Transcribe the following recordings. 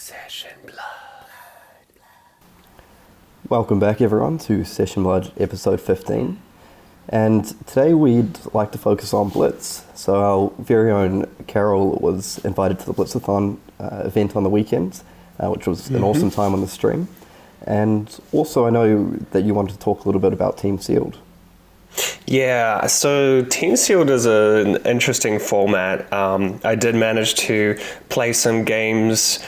Session Blood. Welcome back everyone to Session Blood episode 15, and today we'd like to focus on Blitz. So our very own Karol was invited to the Blitzathon event on the weekend, which was an awesome time on the stream. And also I know that you wanted to talk a little bit about Team Sealed. Yeah, so Team Sealed is an interesting format. I did manage to play some games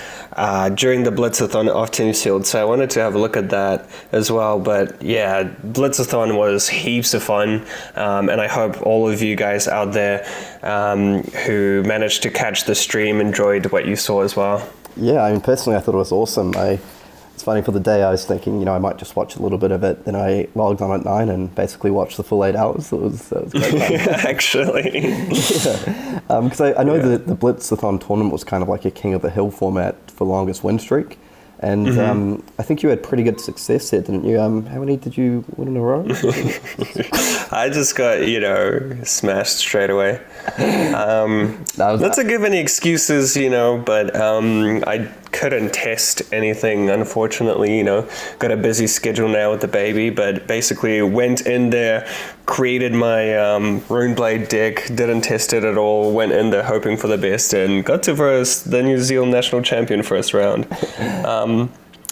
during the Blitzathon of Team Sealed, so I wanted to have a look at that as well. But yeah, Blitzathon was heaps of fun, and I hope all of you guys out there who managed to catch the stream enjoyed what you saw as well. Yeah, I mean, personally I thought it was awesome. It's funny, for the day I was thinking, I might just watch a little bit of it. Then I logged on at 9 and basically watched the full 8 hours. It was great fun. Actually. Yeah. Because I know that the Blitzathon tournament was kind of like a King of the Hill format for longest win streak. And I think you had pretty good success there, didn't you? How many did you win in a row? I just got, smashed straight away. Not to give any excuses, but I couldn't test anything, unfortunately. Got a busy schedule now with the baby, but basically went in there, created my Runeblade deck, didn't test it at all, went in there hoping for the best, and got to verse the New Zealand national champion first round.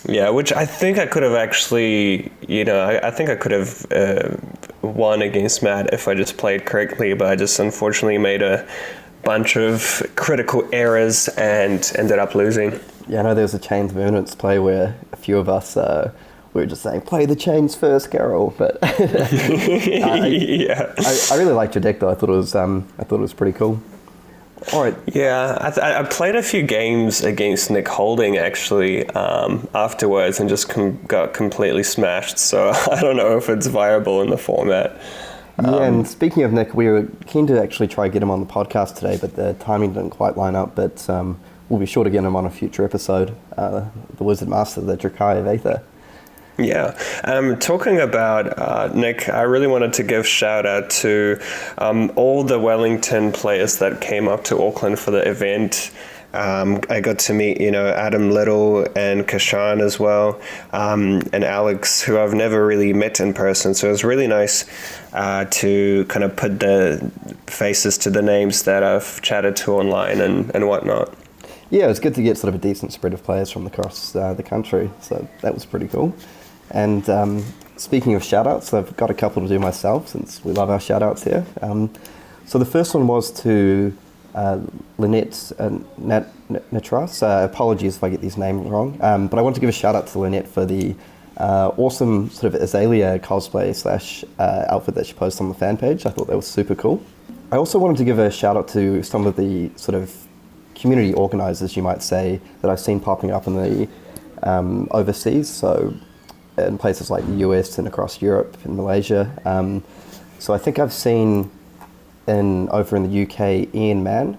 Yeah, which I think I could have actually, I think I could have won against Matt if I just played correctly, but I just unfortunately made a bunch of critical errors and ended up losing. Yeah, I know there was a Chains of Eminence play where a few of us we were just saying, play the chains first, Karol. But I really liked your deck though. I thought it was pretty cool. All right. Yeah, I played a few games against Nick Holding actually afterwards and just got completely smashed. So I don't know if it's viable in the format. Yeah, and speaking of Nick, we were keen to actually try to get him on the podcast today, but the timing didn't quite line up. But we'll be sure to get him on a future episode. The Wizard Master, the Drakai of Aether. Yeah. Talking about Nick, I really wanted to give shout out to all the Wellington players that came up to Auckland for the event. I got to meet, Adam Little and Kashan as well, and Alex, who I've never really met in person. So it was really nice to kind of put the faces to the names that I've chatted to online and whatnot. Yeah, it was good to get sort of a decent spread of players from across the country. So that was pretty cool. And speaking of shout-outs, I've got a couple to do myself since we love our shout-outs here. So the first one was to Lynette Natras. Apologies if I get these names wrong. But I want to give a shout-out to Lynette for the awesome sort of Azalea cosplay / outfit that she posted on the fan page. I thought that was super cool. I also wanted to give a shout-out to some of the sort of community organisers, you might say, that I've seen popping up in the overseas. So in places like the US and across Europe and Malaysia. So I think I've seen over in the UK Ian Mann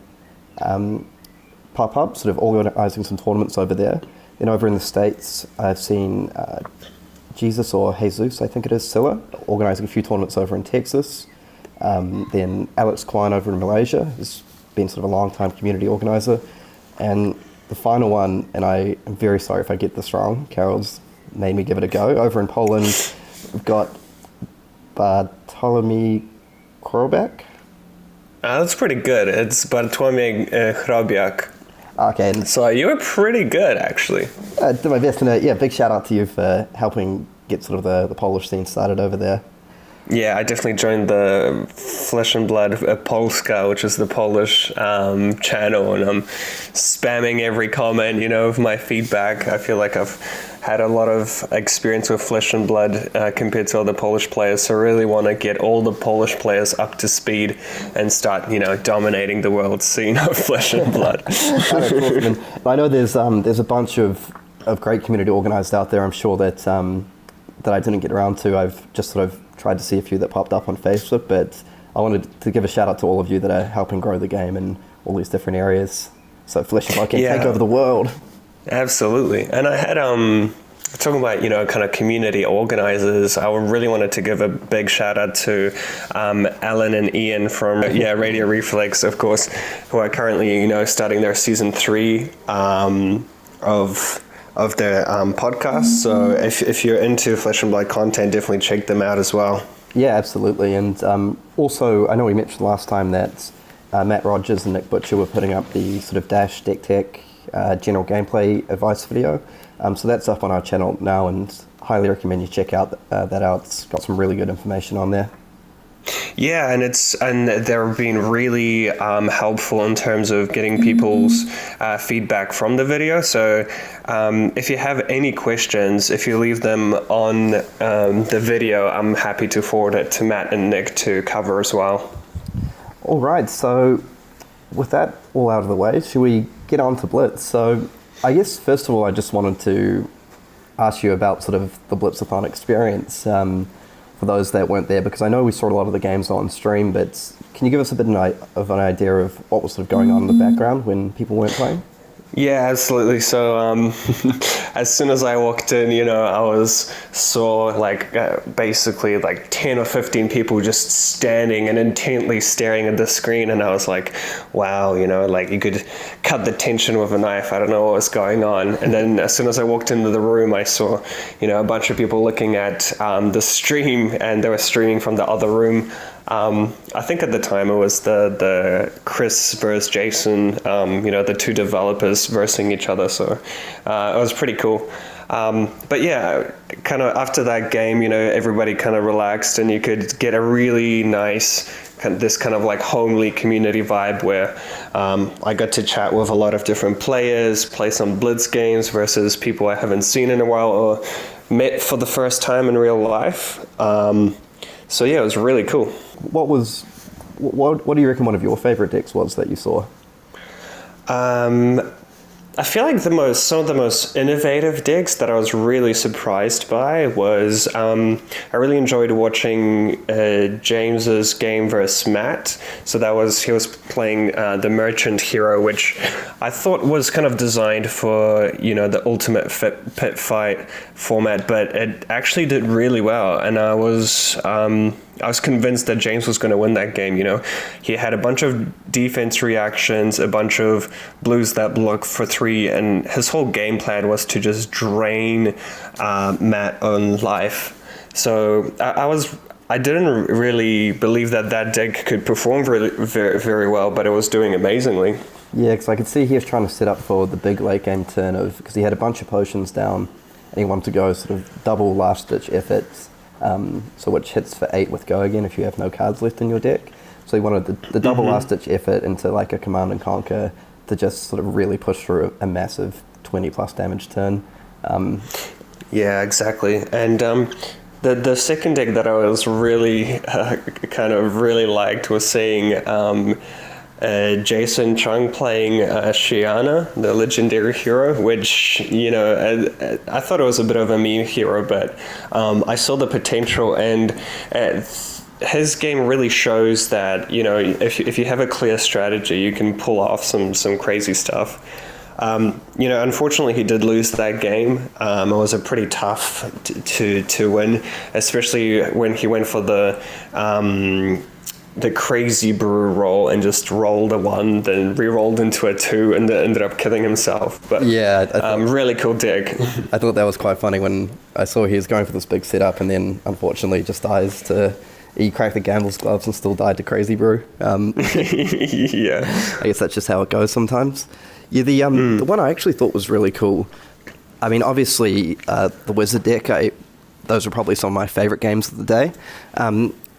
pop up, sort of organising some tournaments over there. Then over in the States I've seen Jesus I think it is, Silla, organising a few tournaments over in Texas. Then Alex Klein over in Malaysia has been sort of a long-time community organiser. And the final one, and I am very sorry if I get this wrong, Karol's made me give it a go. Over in Poland, we've got Bartłomiej Chrobiak. That's pretty good. It's Bartłomiej Chrobiak. Okay. So you were pretty good, actually. I did my best, and big shout out to you for helping get sort of the Polish scene started over there. Yeah, I definitely joined the Flesh and Blood Polska, which is the Polish channel, and I'm spamming every comment, of my feedback. I feel like I've had a lot of experience with Flesh and Blood compared to other Polish players, so I really want to get all the Polish players up to speed and start, dominating the world scene of Flesh and Blood. Awesome. I know there's a bunch of great community organised out there. I'm sure that I didn't get around to. I've just sort of tried to see a few that popped up on Facebook, but I wanted to give a shout out to all of you that are helping grow the game in all these different areas. So Flesh and Blood can take over the world. Absolutely. And I had talking about kind of community organizers, I really wanted to give a big shout out to Alan and Ian from Radio Reflex, of course, who are currently starting their season 3 of their podcast. So if you're into Flesh and Blood content, definitely check them out as well. Yeah, absolutely. And also, I know we mentioned last time that Matt Rogers and Nick Butcher were putting up the sort of Dash Deck Tech general gameplay advice video. So that's up on our channel now, and highly recommend you check out that out. It's got some really good information on there. Yeah, and they're being really helpful in terms of getting people's feedback from the video. So if you have any questions, if you leave them on the video, I'm happy to forward it to Matt and Nick to cover as well. All right, so with that all out of the way, should we get on to Blitz? So I guess first of all, I just wanted to ask you about sort of the Blitzathon experience. For those that weren't there, because I know we saw a lot of the games on stream, but can you give us a bit of an idea of what was sort of going on in the background when people weren't playing? Yeah, absolutely. So as soon as I walked in, I saw basically 10 or 15 people just standing and intently staring at the screen, and I was like, wow, you could cut the tension with a knife. I don't know what was going on. And then as soon as I walked into the room, I saw, a bunch of people looking at the stream, and they were streaming from the other room. I think at the time it was the Chris versus Jason, the two developers versing each other. So it was pretty cool. But yeah, kind of after that game, everybody kind of relaxed, and you could get a really nice this kind of homely community vibe where I got to chat with a lot of different players, play some Blitz games versus people I haven't seen in a while or met for the first time in real life. So yeah, it was really cool. What do you reckon one of your favorite decks was that you saw? I feel like some of the most innovative decks that I was really surprised by was I really enjoyed watching James's game versus Matt. So he was playing the Merchant Hero, which I thought was kind of designed for the ultimate pit fight format, but it actually did really well, and I was convinced that James was going to win that game. He had a bunch of defense reactions, a bunch of blues that block for 3, and his whole game plan was to just drain Matt on life. So I didn't really believe that deck could perform very, very, very well, but it was doing amazingly. Yeah, because I could see he was trying to set up for the big late game turn because he had a bunch of potions down, and he wanted to go sort of double last ditch efforts. So which hits for 8 with go again if you have no cards left in your deck. So he wanted the double last ditch effort into a command and conquer to just sort of really push through a massive 20 plus damage turn. Yeah, exactly. And the second deck that I was really kind of really liked was seeing Jason Chung playing Shiana, the legendary hero, which, I thought it was a bit of a meme hero, but I saw the potential, and his game really shows that, if you have a clear strategy, you can pull off some crazy stuff. Unfortunately, he did lose that game. It was a pretty tough to win, especially when he went for the crazy brew roll and just rolled a 1, then re-rolled into a 2, and ended up killing himself. But yeah, really cool deck. I thought that was quite funny when I saw he was going for this big setup, and then unfortunately just dies to. He cracked the gambler's gloves and still died to crazy brew. Yeah, I guess that's just how it goes sometimes. Yeah, the one I actually thought was really cool. I mean, obviously the Wizard deck. Those are probably some of my favorite games of the day.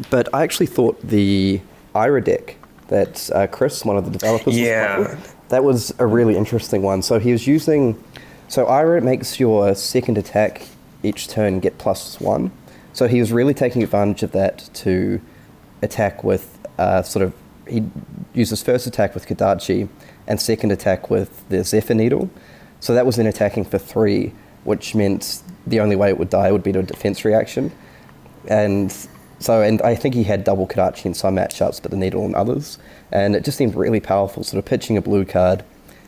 But I actually thought the Ira deck that Chris, one of the developers, was playing, that was a really interesting one. So he was using... So Ira makes your second attack each turn get +1. So he was really taking advantage of that to attack with he'd use his first attack with Kodachi and second attack with the Zephyr Needle. So that was then attacking for 3, which meant the only way it would die would be to a defense reaction. And I think he had double Kodachi in some matchups, but the Needle in others. And it just seemed really powerful, sort of pitching a blue card,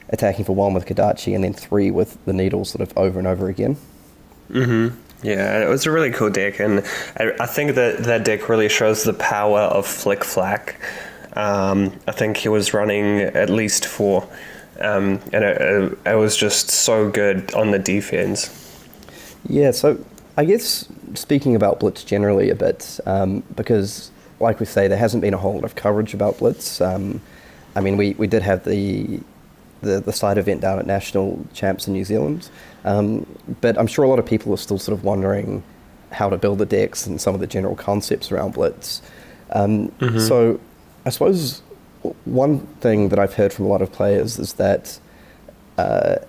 attacking for 1 with Kodachi, and then 3 with the Needle sort of over and over again. Mm-hmm. Yeah, it was a really cool deck, and I think that deck really shows the power of Flick Flack. I think he was running at least for and it was just so good on the defense. Yeah, so I guess speaking about Blitz generally a bit, because like we say, there hasn't been a whole lot of coverage about Blitz. I mean, we did have the side event down at National Champs in New Zealand, but I'm sure a lot of people are still sort of wondering how to build the decks and some of the general concepts around Blitz. So I suppose one thing that I've heard from a lot of players is that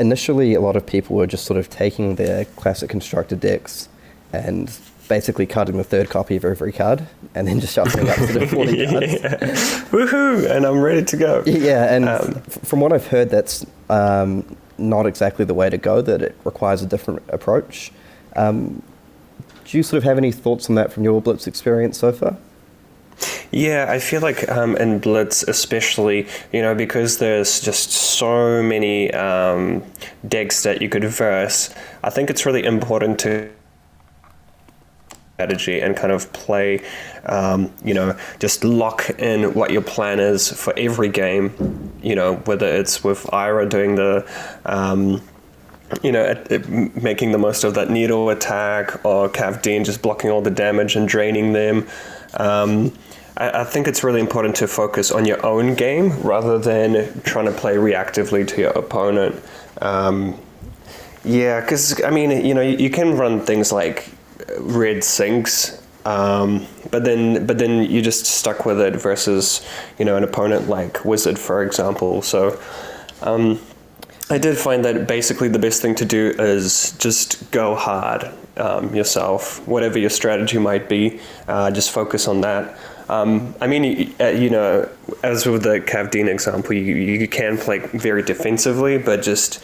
initially a lot of people were just sort of taking their classic constructed decks and basically cutting the third copy of every card and then just shuffling up to the 40 cards. Woohoo! And I'm ready to go. Yeah, and from what I've heard, that's not exactly the way to go, that it requires a different approach. Do you sort of have any thoughts on that from your Blitz experience so far? Yeah, I feel like in Blitz especially, because there's just so many decks that you could verse, I think it's really important to strategy and kind of play, just lock in what your plan is for every game, whether it's with Ira doing the making the most of that needle attack, or Cav Dean just blocking all the damage and draining them. I think it's really important to focus on your own game rather than trying to play reactively to your opponent. Because, you can run things like red sinks, but then you're just stuck with it versus, an opponent like Wizard, for example. So I did find that basically the best thing to do is just go hard yourself, whatever your strategy might be, just focus on that. As with the Cav Dean example, you can play very defensively, but just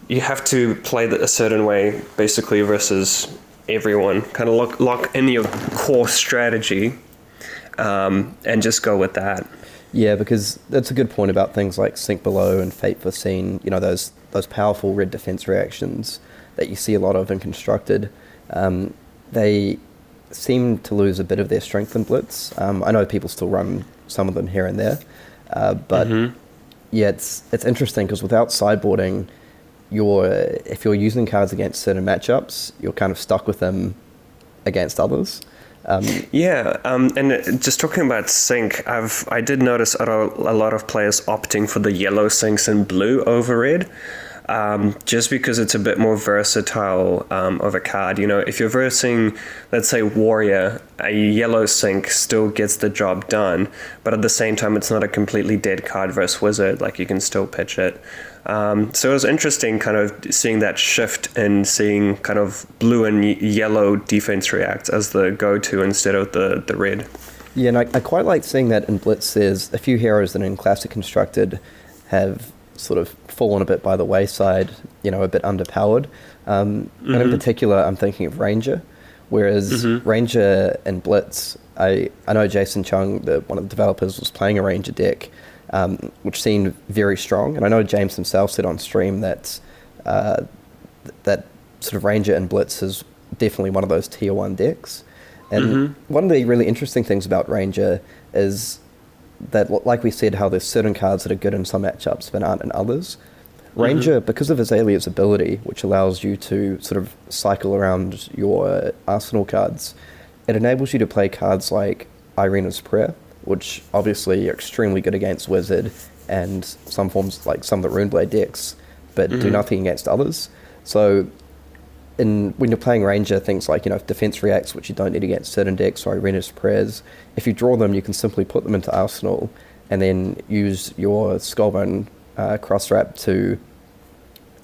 you have to play a certain way basically versus everyone. Kind of lock in your core strategy and just go with that. Yeah, because that's a good point about things like Sink Below and Fate Foreseen, those powerful red defense reactions that you see a lot of in Constructed. They seem to lose a bit of their strength in Blitz. I know people still run some of them here and there, but yeah, it's interesting because without sideboarding, if you're using cards against certain matchups, you're kind of stuck with them against others. And just talking about Sync, I did notice a lot of players opting for the yellow sinks in blue over red, just because it's a bit more versatile of a card. If you're versing, let's say, Warrior, a yellow sync still gets the job done, but at the same time, it's not a completely dead card versus Wizard. Like, you can still pitch it. So it was interesting kind of seeing that shift and seeing kind of blue and yellow defense react as the go-to instead of the red. Yeah, and I quite like seeing that in Blitz. There's a few heroes that in Classic Constructed have sort of fallen a bit by the wayside, a bit underpowered. And in particular, I'm thinking of Ranger, whereas Ranger and Blitz, I know Jason Chung, one of the developers, was playing a Ranger deck, which seemed very strong. And I know James himself said on stream that that sort of Ranger and Blitz is definitely one of those tier 1 decks. And one of the really interesting things about Ranger is that, like we said, how there's certain cards that are good in some matchups but aren't in others. Ranger, because of Azalea's ability, which allows you to sort of cycle around your arsenal cards, it enables you to play cards like Irina's Prayer, which obviously are extremely good against Wizard and some forms like some of the Runeblade decks, but do nothing against others. So when you're playing Ranger, things like, defense reacts, which you don't need against certain decks, or Irina's Prayers, if you draw them, you can simply put them into Arsenal and then use your Skullbone cross-wrap to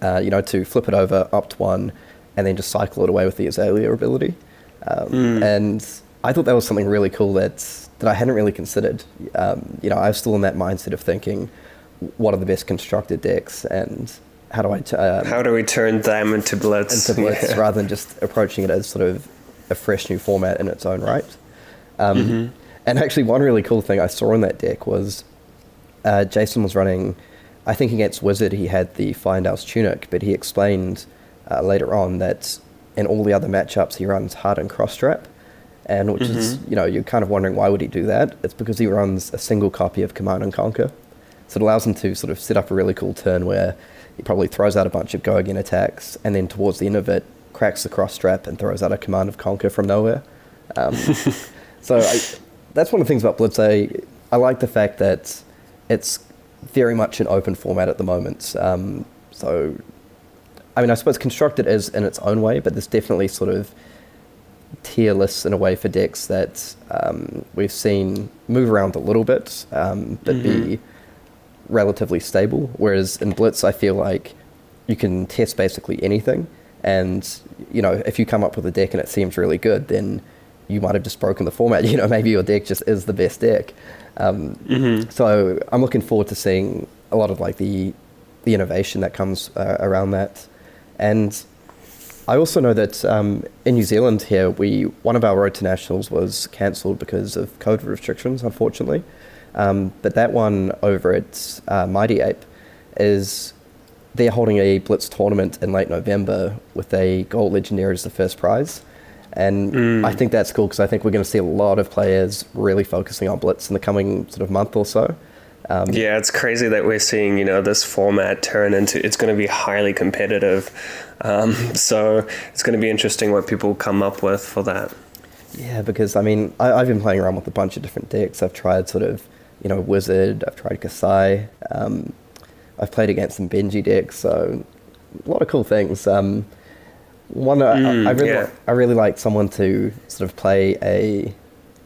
flip it over up to 1 and then just cycle it away with the Azalea ability. And I thought that was something really cool that I hadn't really considered. I was still in that mindset of thinking, what are the best constructed decks, and how do we turn them into Blitz? Rather than just approaching it as sort of a fresh new format in its own right. And actually, one really cool thing I saw in that deck was Jason was running, I think against Wizard, he had the Findal's Tunic, but he explained later on that in all the other matchups he runs Hard and Cross-Trap, and which is, you're kind of wondering why would he do that. It's because he runs a single copy of Command and Conquer. So it allows him to sort of set up a really cool turn where he probably throws out a bunch of go again attacks, and then towards the end of it, cracks the cross strap and throws out a Command of Conquer from nowhere. So that's one of the things about Blitz. I like the fact that it's very much an open format at the moment. So, I mean, I suppose Constructed is in its own way, but there's definitely sort of tier lists in a way for decks that we've seen move around a little bit, but be relatively stable. Whereas in Blitz, I feel like you can test basically anything. And, you know, if you come up with a deck and it seems really good, then you might have just broken the format. You know, maybe your deck just is the best deck. So I'm looking forward to seeing a lot of like the innovation that comes around that. And I also know that in New Zealand here, one of our Road to Nationals was cancelled because of COVID restrictions, unfortunately. But that one over at Mighty Ape they're holding a Blitz tournament in late November with a Gold Legendary as the first prize. And I think that's cool because I think we're going to see a lot of players really focusing on Blitz in the coming sort of month or so. Yeah, it's crazy that we're seeing, you know, this format turn into, it's going to be highly competitive. So it's going to be interesting what people come up with for that. Yeah, because, I mean, I've been playing around with a bunch of different decks. I've tried sort of, you know, Wizard, I've tried Kasai, I've played against some Benji decks, so a lot of cool things. I really like someone to sort of play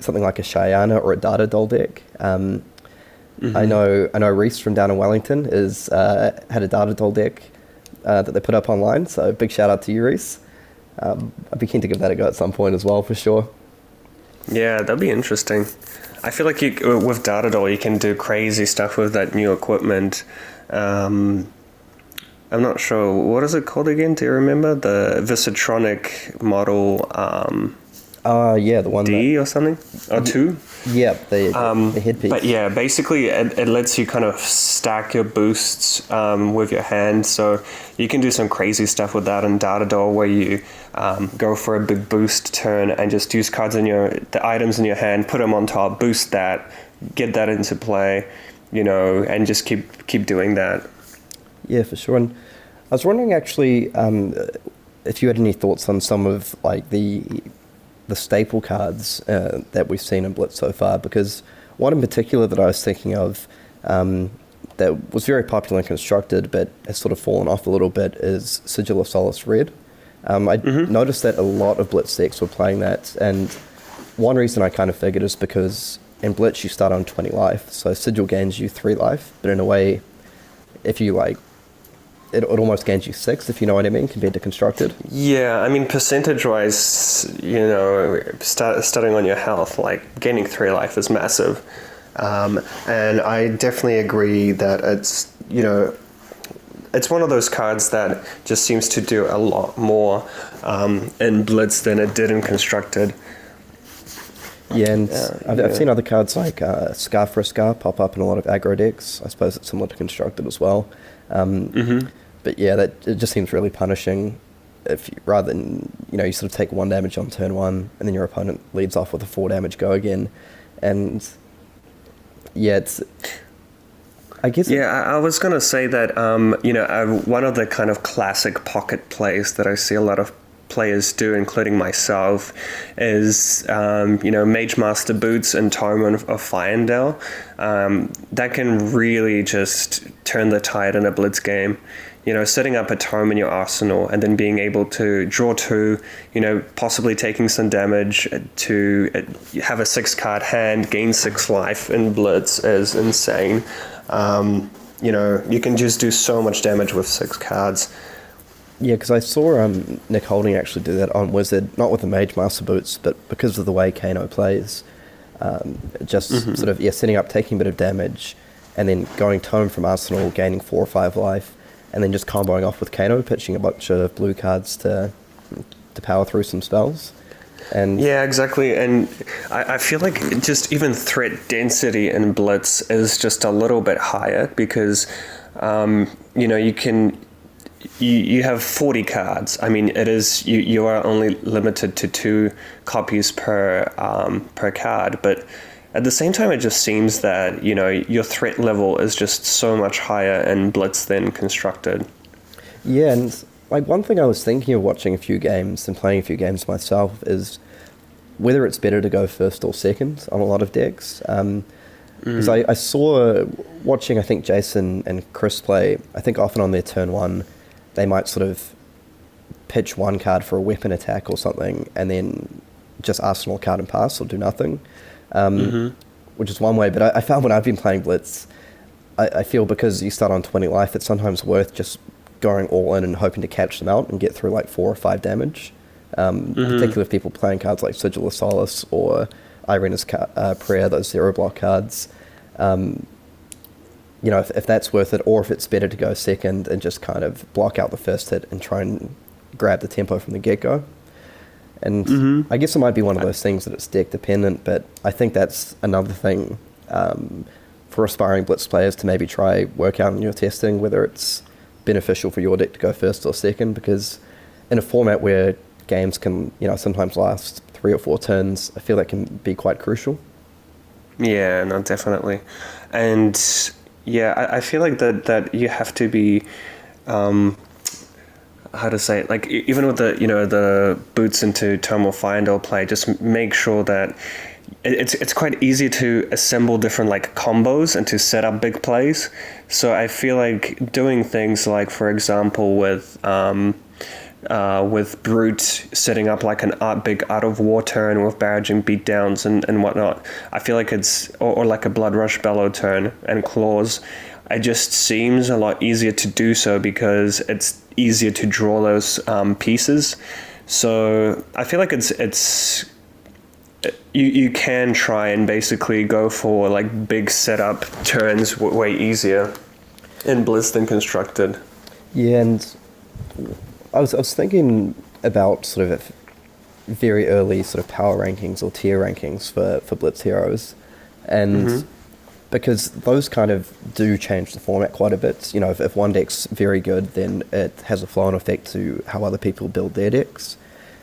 something like a Shyana or a Data Doll deck. I know Reese from down in Wellington had a Data Doll deck that they put up online, so big shout out to you, Reese. I'd be keen to give that a go at some point as well, for sure. Yeah, that'd be interesting. I feel like with Data Doll, you can do crazy stuff with that new equipment. I'm not sure, what is it called again? Do you remember? The Visitronic model yeah, the one D or something? Or 2? Yeah, the headpiece. But yeah, basically it lets you kind of stack your boosts with your hand. So you can do some crazy stuff with that in Data Doll where you go for a big boost turn and just use cards the items in your hand, put them on top, boost that, get that into play, you know, and just keep doing that. Yeah, for sure. And I was wondering actually if you had any thoughts on some of like the staple cards that we've seen in Blitz so far, because one in particular that I was thinking of that was very popular and Constructed but has sort of fallen off a little bit is Sigil of Solace Red. I noticed that a lot of Blitz decks were playing that, and one reason I kind of figured is because in Blitz you start on 20 life, so Sigil gains you 3 life, but in a way, if you like, it almost gains you 6, if you know what I mean, compared to Constructed. Yeah, I mean, percentage-wise, you know, starting on your health, like, gaining 3 life is massive. And I definitely agree that it's, you know, it's one of those cards that just seems to do a lot more in Blitz than it did in Constructed. Yeah, and I've seen other cards like Scar for a Scar pop up in a lot of aggro decks. I suppose it's similar to Constructed as well. But yeah, it just seems really punishing if rather than, you know, you sort of take 1 damage on turn 1 and then your opponent leads off with a 4 damage go again. And yeah, I guess... Yeah, I was going to say that, you know, one of the kind of classic pocket plays that I see a lot of players do, including myself, is, you know, Mage Master Boots and Tome of Fyendale. That can really just turn the tide in a Blitz game. You know, setting up a Tome in your arsenal and then being able to draw 2, you know, possibly taking some damage to have a 6-card hand, gain 6 life in Blitz is insane. You know, you can just do so much damage with 6 cards. Yeah, because I saw Nick Holding actually do that on Wizard, not with the Mage Master Boots, but because of the way Kano plays. Sort of, setting up, taking a bit of damage, and then going Tome from Arsenal, gaining 4 or 5 life, and then just comboing off with Kano, pitching a bunch of blue cards to power through some spells. And yeah, exactly. And I feel like just even threat density in Blitz is just a little bit higher because, you know, you have 40 cards. I mean, it is you are only limited to 2 copies per card, but at the same time, it just seems that, you know, your threat level is just so much higher in Blitz than Constructed. Yeah, and like one thing I was thinking of watching a few games and playing a few games myself is whether it's better to go first or second on a lot of decks. Because I saw, watching, I think, Jason and Chris play, I think often on their turn one, they might sort of pitch one card for a weapon attack or something, and then just arsenal a card and pass or do nothing, which is one way. But I found when I've been playing Blitz, I feel because you start on 20 life, it's sometimes worth just going all in and hoping to catch them out and get through like 4 or 5 damage, particularly if people playing cards like Sigil of Solace or Irena's Prayer, those 0 block cards. You know, if that's worth it, or if it's better to go second and just kind of block out the first hit and try and grab the tempo from the get-go. And I guess it might be one of those things that it's deck dependent, but I think that's another thing for aspiring Blitz players to maybe try work out in your testing, whether it's beneficial for your deck to go first or second, because in a format where games can, you know, sometimes last 3 or 4 turns, I feel that can be quite crucial. Yeah, no, definitely. And yeah, I feel like that you have to be, how to say it, like even with the, you know, the boots into Tome of Fire play, just make sure that it's quite easy to assemble different like combos and to set up big plays. So I feel like doing things like, for example, with Brute setting up like an big out of war turn with barraging beatdowns and whatnot, I feel like it's, or like a Blood Rush Bellow turn and claws, it just seems a lot easier to do so because it's easier to draw those pieces. So I feel like it's you can try and basically go for like big setup turns way easier in Blitz than Constructed. Yeah, and I was thinking about sort of very early sort of power rankings or tier rankings for Blitz heroes, and because those kind of do change the format quite a bit. You know, if one deck's very good, then it has a flow-on effect to how other people build their decks.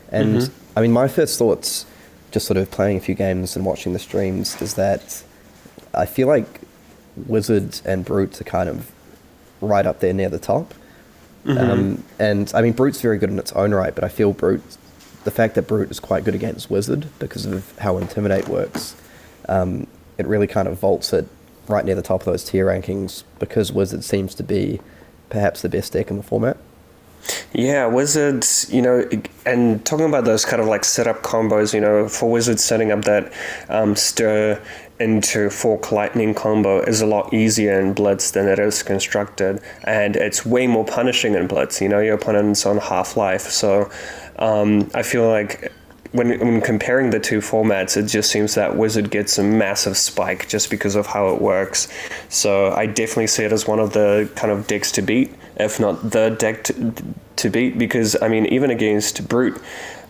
And I mean, my first thoughts, just sort of playing a few games and watching the streams, is that I feel like Wizard and Brute are kind of right up there near the top. And I mean, Brute's very good in its own right, but I feel the fact that Brute is quite good against Wizard because of how Intimidate works, it really kind of vaults it right near the top of those tier rankings because Wizard seems to be perhaps the best deck in the format. Yeah, Wizards, you know, and talking about those kind of like setup combos, you know, for Wizards setting up that Stir into Fork Lightning combo is a lot easier in Blitz than it is Constructed, and it's way more punishing in Blitz. You know, your opponent's on half-life, so I feel like when comparing the two formats, it just seems that Wizard gets a massive spike just because of how it works. So I definitely see it as one of the kind of decks to beat, if not the deck to beat, because, I mean, even against Brute,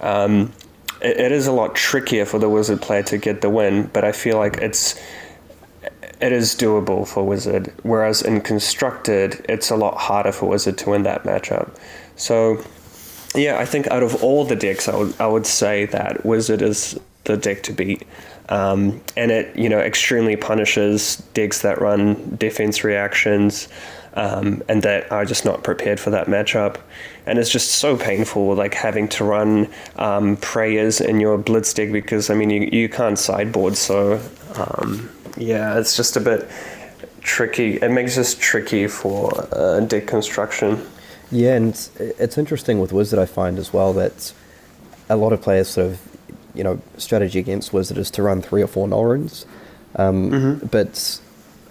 it is a lot trickier for the Wizard player to get the win, but I feel like it is doable for Wizard, whereas in Constructed, it's a lot harder for Wizard to win that matchup. So yeah, I think out of all the decks, I would say that Wizard is the deck to beat. And it, you know, extremely punishes decks that run defense reactions, and that are just not prepared for that matchup. And it's just so painful, like having to run prayers in your Blitz deck because, I mean, you can't sideboard. So yeah, it's just a bit tricky. It makes this tricky for deck construction. Yeah, and it's interesting with Wizard, I find as well, that a lot of players sort of, you know, strategy against Wizard is to run 3 or 4 null runes. But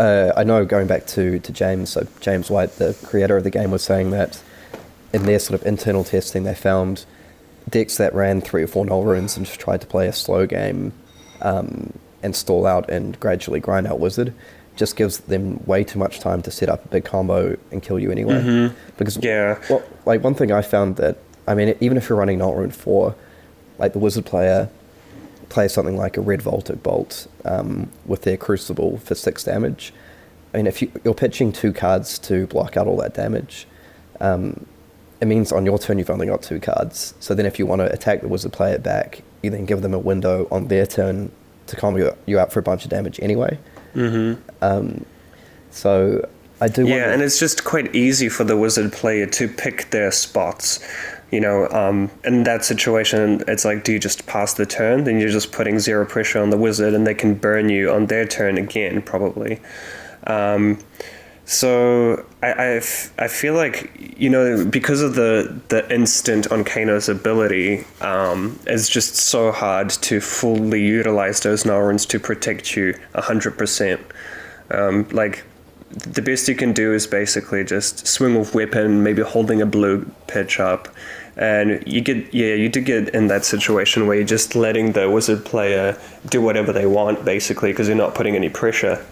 I know, going back to James, so James White, the creator of the game, was saying that in their sort of internal testing, they found decks that ran 3 or 4 null runes and just tried to play a slow game and stall out and gradually grind out Wizard just gives them way too much time to set up a big combo and kill you anyway. Because, well, like, one thing I found that, I mean, even if you're running Null Rune 4, like, the Wizard player plays something like a Red Voltic Bolt with their Crucible for 6 damage. I mean, if you're pitching 2 cards to block out all that damage, it means on your turn you've only got 2 cards. So then if you want to attack the Wizard player back, you then give them a window on their turn to combo you out for a bunch of damage anyway. Mm-hmm. So I do wonder... Yeah, and it's just quite easy for the wizard player to pick their spots. In that situation, it's like, do you just pass the turn? Then you're just putting zero pressure on the wizard, and they can burn you on their turn again, probably. So I feel like, because of the instant on Kano's ability, it's just so hard to fully utilize those null runes to protect you 100%. The best you can do is basically just swing with weapon, maybe holding a blue pitch up, and you do get in that situation where you're just letting the wizard player do whatever they want, basically, because you're not putting any pressure.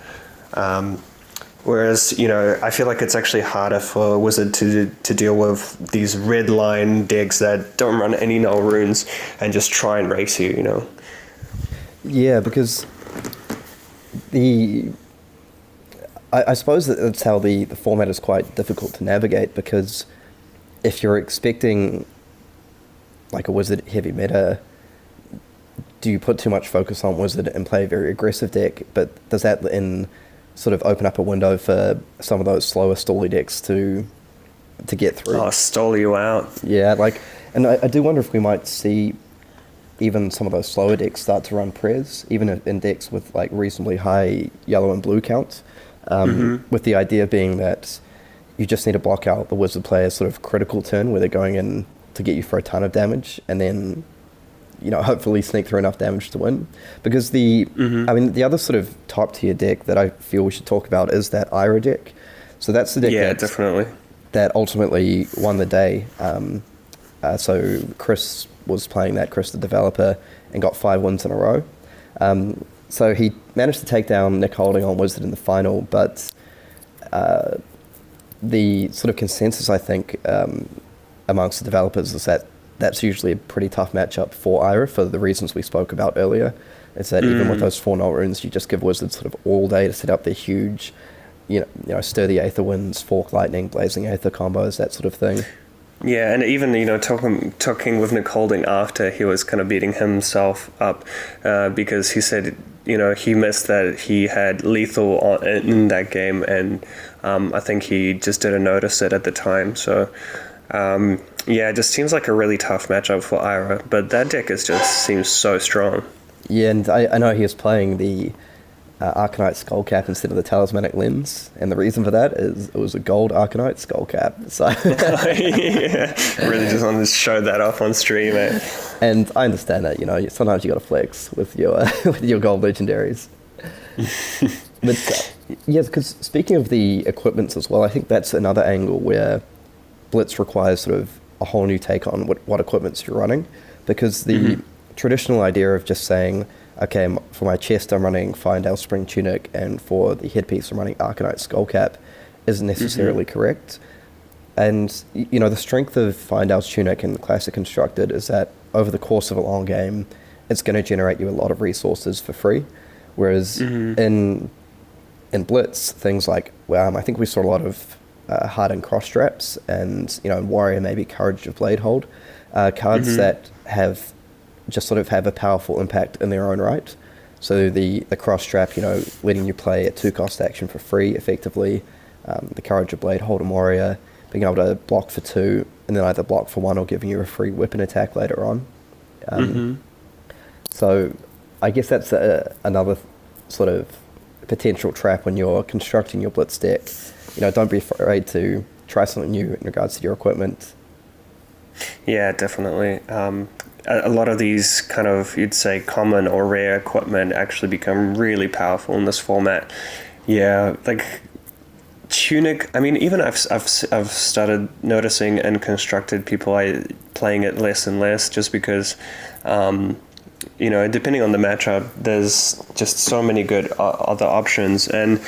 Whereas, I feel like it's actually harder for a wizard to deal with these red line decks that don't run any null runes and just try and race you, Yeah, because I suppose that's how the format is quite difficult to navigate, because if you're expecting like a wizard heavy meta, do you put too much focus on wizard and play a very aggressive deck? But does that then sort of open up a window for some of those slower stally decks to get through? Oh, stall you out. Yeah, and I do wonder if we might see even some of those slower decks start to run prez, even in decks with like reasonably high yellow and blue counts. With the idea being that you just need to block out the wizard player's sort of critical turn where they're going in to get you for a ton of damage, and then hopefully sneak through enough damage to win. Because the other sort of top tier deck that I feel we should talk about is that Ira deck. So that's the deck definitely that ultimately won the day. So Chris was playing that, Chris the developer, and got 5 wins in a row. So he managed to take down Nick Holding on Wizard in the final, but the sort of consensus, I think, amongst the developers is that that's usually a pretty tough matchup for Ira for the reasons we spoke about earlier. It's that even with those 4 null runes, you just give Wizards sort of all day to set up their huge, Stir the Aether Winds, Fork Lightning, Blazing Aether combos, that sort of thing. Yeah, and even, talking with Nick Holding after, he was kind of beating himself up because he said, he missed that he had lethal in that game, and I think he just didn't notice it at the time. So, it just seems like a really tough matchup for Ira, but that deck seems so strong. Yeah, and I know he was playing the Arcanite Skullcap instead of the Talismanic Lens, and the reason for that is it was a gold Arcanite Skullcap. So really just wanted to show that off on stream, eh? And I understand that, sometimes you got to flex with your with your gold legendaries. But because speaking of the equipments as well, I think that's another angle where Blitz requires sort of a whole new take on what equipments you're running, because the traditional idea of just saying, okay, for my chest I'm running Firendale Spring Tunic, and for the headpiece I'm running Arcanite Skullcap, isn't necessarily correct. And, the strength of Firendale's Tunic in Classic Constructed is that over the course of a long game, it's going to generate you a lot of resources for free. Whereas in Blitz, things like, I think we saw a lot of hardened cross straps, and, in Warrior maybe Courage of Bladehold, cards that have a powerful impact in their own right. So the cross strap, letting you play a 2-cost action for free effectively, the Courage of Bladehold and Warrior being able to block for 2 and then either block for 1 or giving you a free weapon attack later on. So I guess that's another sort of potential trap when you're constructing your Blitz deck. Don't be afraid to try something new in regards to your equipment. Yeah, definitely. A lot of these kind of, you'd say, common or rare equipment actually become really powerful in this format. Yeah, like Tunic. I mean, even I've started noticing in Constructed people playing it less and less, just because, depending on the matchup, there's just so many good other options. And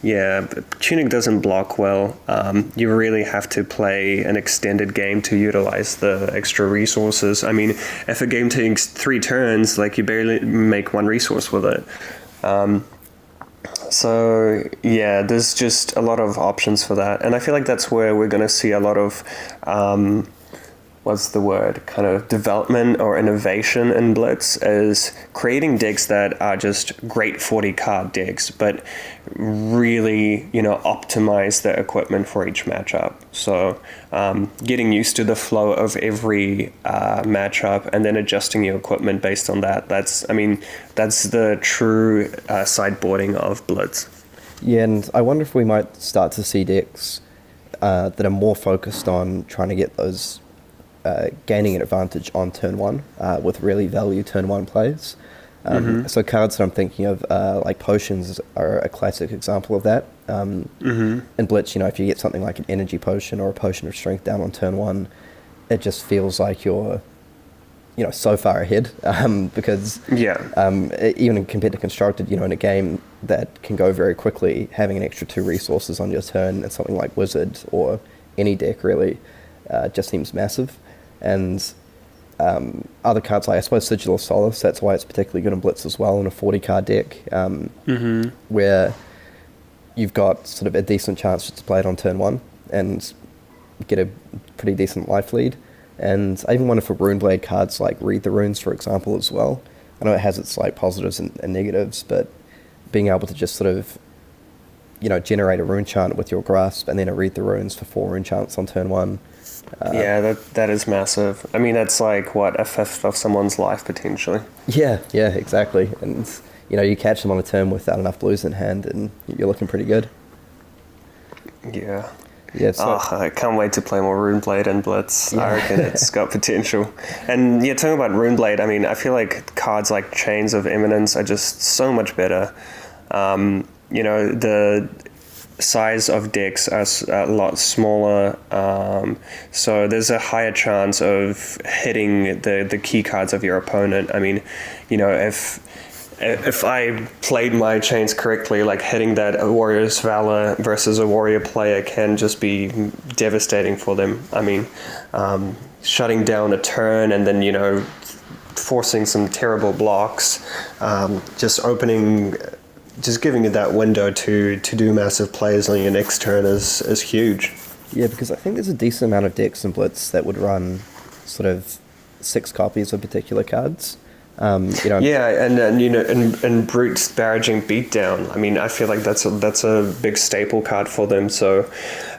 yeah, but Tunic doesn't block well. You really have to play an extended game to utilize the extra resources. I mean, if a game takes 3 turns, like, you barely make 1 resource with it. So yeah, there's just a lot of options for that, and I feel like that's where we're going to see a lot of what's the word, kind of development or innovation in Blitz is creating decks that are just great 40 card decks, but really, optimize the equipment for each matchup. So getting used to the flow of every matchup and then adjusting your equipment based on that. That's the true sideboarding of Blitz. Yeah, and I wonder if we might start to see decks that are more focused on trying to get those gaining an advantage on turn one with really value turn one plays. So cards that I'm thinking of, like potions, are a classic example of that. In Blitz, if you get something like an energy potion or a potion of strength down on turn one, it just feels like you're, so far ahead. Because even compared to Constructed, in a game that can go very quickly, having an extra 2 resources on your turn and something like Wizard or any deck really just seems massive. And other cards like, I suppose, Sigil of Solace, that's why it's particularly good in Blitz as well, in a 40 card deck, where you've got sort of a decent chance to play it on turn one and get a pretty decent life lead. And I even wonder for Runeblade cards like Read the Runes, for example, as well. I know it has its like positives and negatives, but being able to just sort of, generate a rune chant with your grasp and then a Read the Runes for 4 rune chants on turn one. That is massive. I mean, that's like, a fifth of someone's life, potentially. Yeah, exactly. And, you catch them on a turn without enough blues in hand and you're looking pretty good. Yeah. Yeah, so I can't wait to play more Runeblade and Blitz. Yeah. I reckon it's got potential. And talking about Runeblade, I feel like cards like Chains of Eminence are just so much better. The size of decks are a lot smaller, so there's a higher chance of hitting the key cards of your opponent. If I played my chains correctly, like hitting that Warrior's Valor versus a Warrior player can just be devastating for them. Shutting down a turn and then, forcing some terrible blocks, just giving you that window to do massive plays on your next turn is huge. Yeah, because I think there's a decent amount of decks in Blitz that would run sort of 6 copies of particular cards. And Brute's Barraging Beatdown. I feel like that's a big staple card for them. So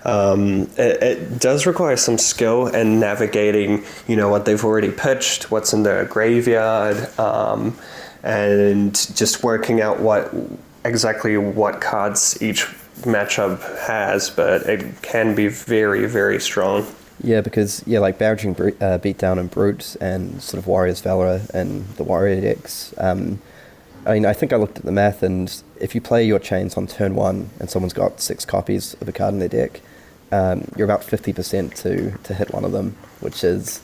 it does require some skill in navigating, what they've already pitched, what's in their graveyard, and just working out what cards each matchup has. But it can be very, very strong. Yeah, because, like Barraging Beatdown and Brute and sort of Warrior's Valor and the Warrior decks, I think I looked at the math, and if you play your chains on turn one and someone's got 6 copies of a card in their deck, you're about 50% to hit one of them, which is,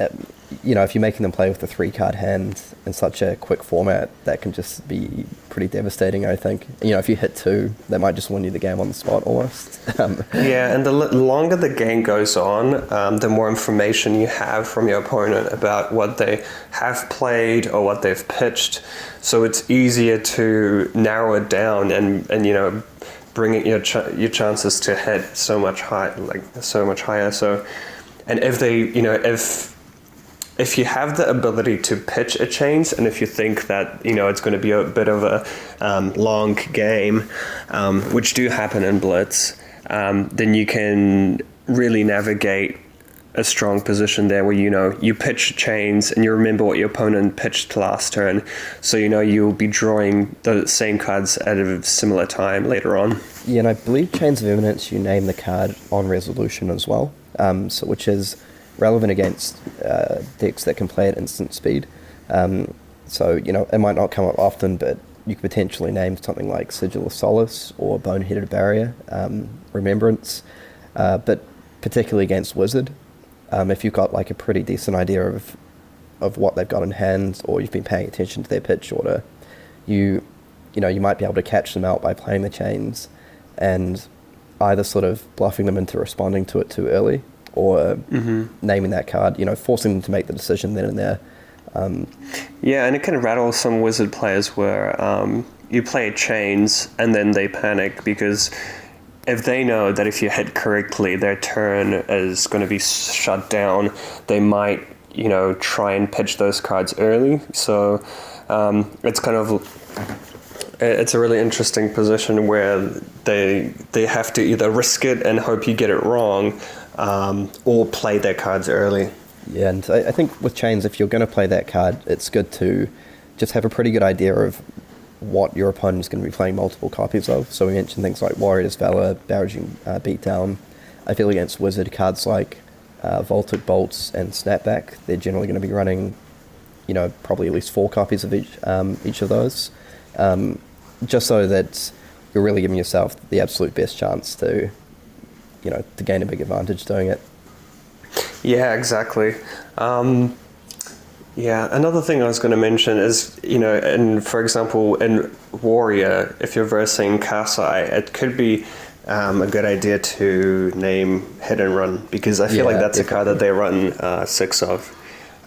if you're making them play with a 3-card hand in such a quick format, that can just be pretty devastating, I think. If you hit 2, that might just win you the game on the spot almost. And the longer the game goes on, the more information you have from your opponent about what they have played or what they've pitched. So it's easier to narrow it down and bring it your chances to hit so much higher. So, and if they, if you have the ability to pitch a chains, and if you think that it's going to be a bit of a long game, which do happen in Blitz, then you can really navigate a strong position there where you pitch chains and you remember what your opponent pitched last turn, so you'll be drawing the same cards at a similar time later on. Yeah, and I believe Chains of Eminence, you name the card on resolution as well, which is relevant against decks that can play at instant speed. It might not come up often, but you could potentially name something like Sigil of Solace or Boneheaded Barrier, Remembrance, but particularly against Wizard. If you've got like a pretty decent idea of what they've got in hand, or you've been paying attention to their pitch order, you might be able to catch them out by playing the chains and either sort of bluffing them into responding to it too early, or naming that card, forcing them to make the decision then and there. And it can rattle some Wizard players where you play chains and then they panic because if they know that if you hit correctly, their turn is going to be shut down, they might, try and pitch those cards early. So it's kind of, it's a really interesting position where they have to either risk it and hope you get it wrong, or play their cards early. Yeah, and I think with Chains, if you're going to play that card, it's good to just have a pretty good idea of what your opponent is going to be playing multiple copies of. So we mentioned things like Warrior's Valor, Barraging Beatdown. I feel against Wizard, cards like Voltic Bolts and Snapback, they're generally going to be running, probably at least 4 copies of each of those, just so that you're really giving yourself the absolute best chance to, to gain a big advantage doing it. Yeah, exactly. Another thing I was going to mention is, for example, in Warrior, if you're versing Kasai, it could be a good idea to name Hit and Run, because I feel like that's definitely a card that they run 6 of.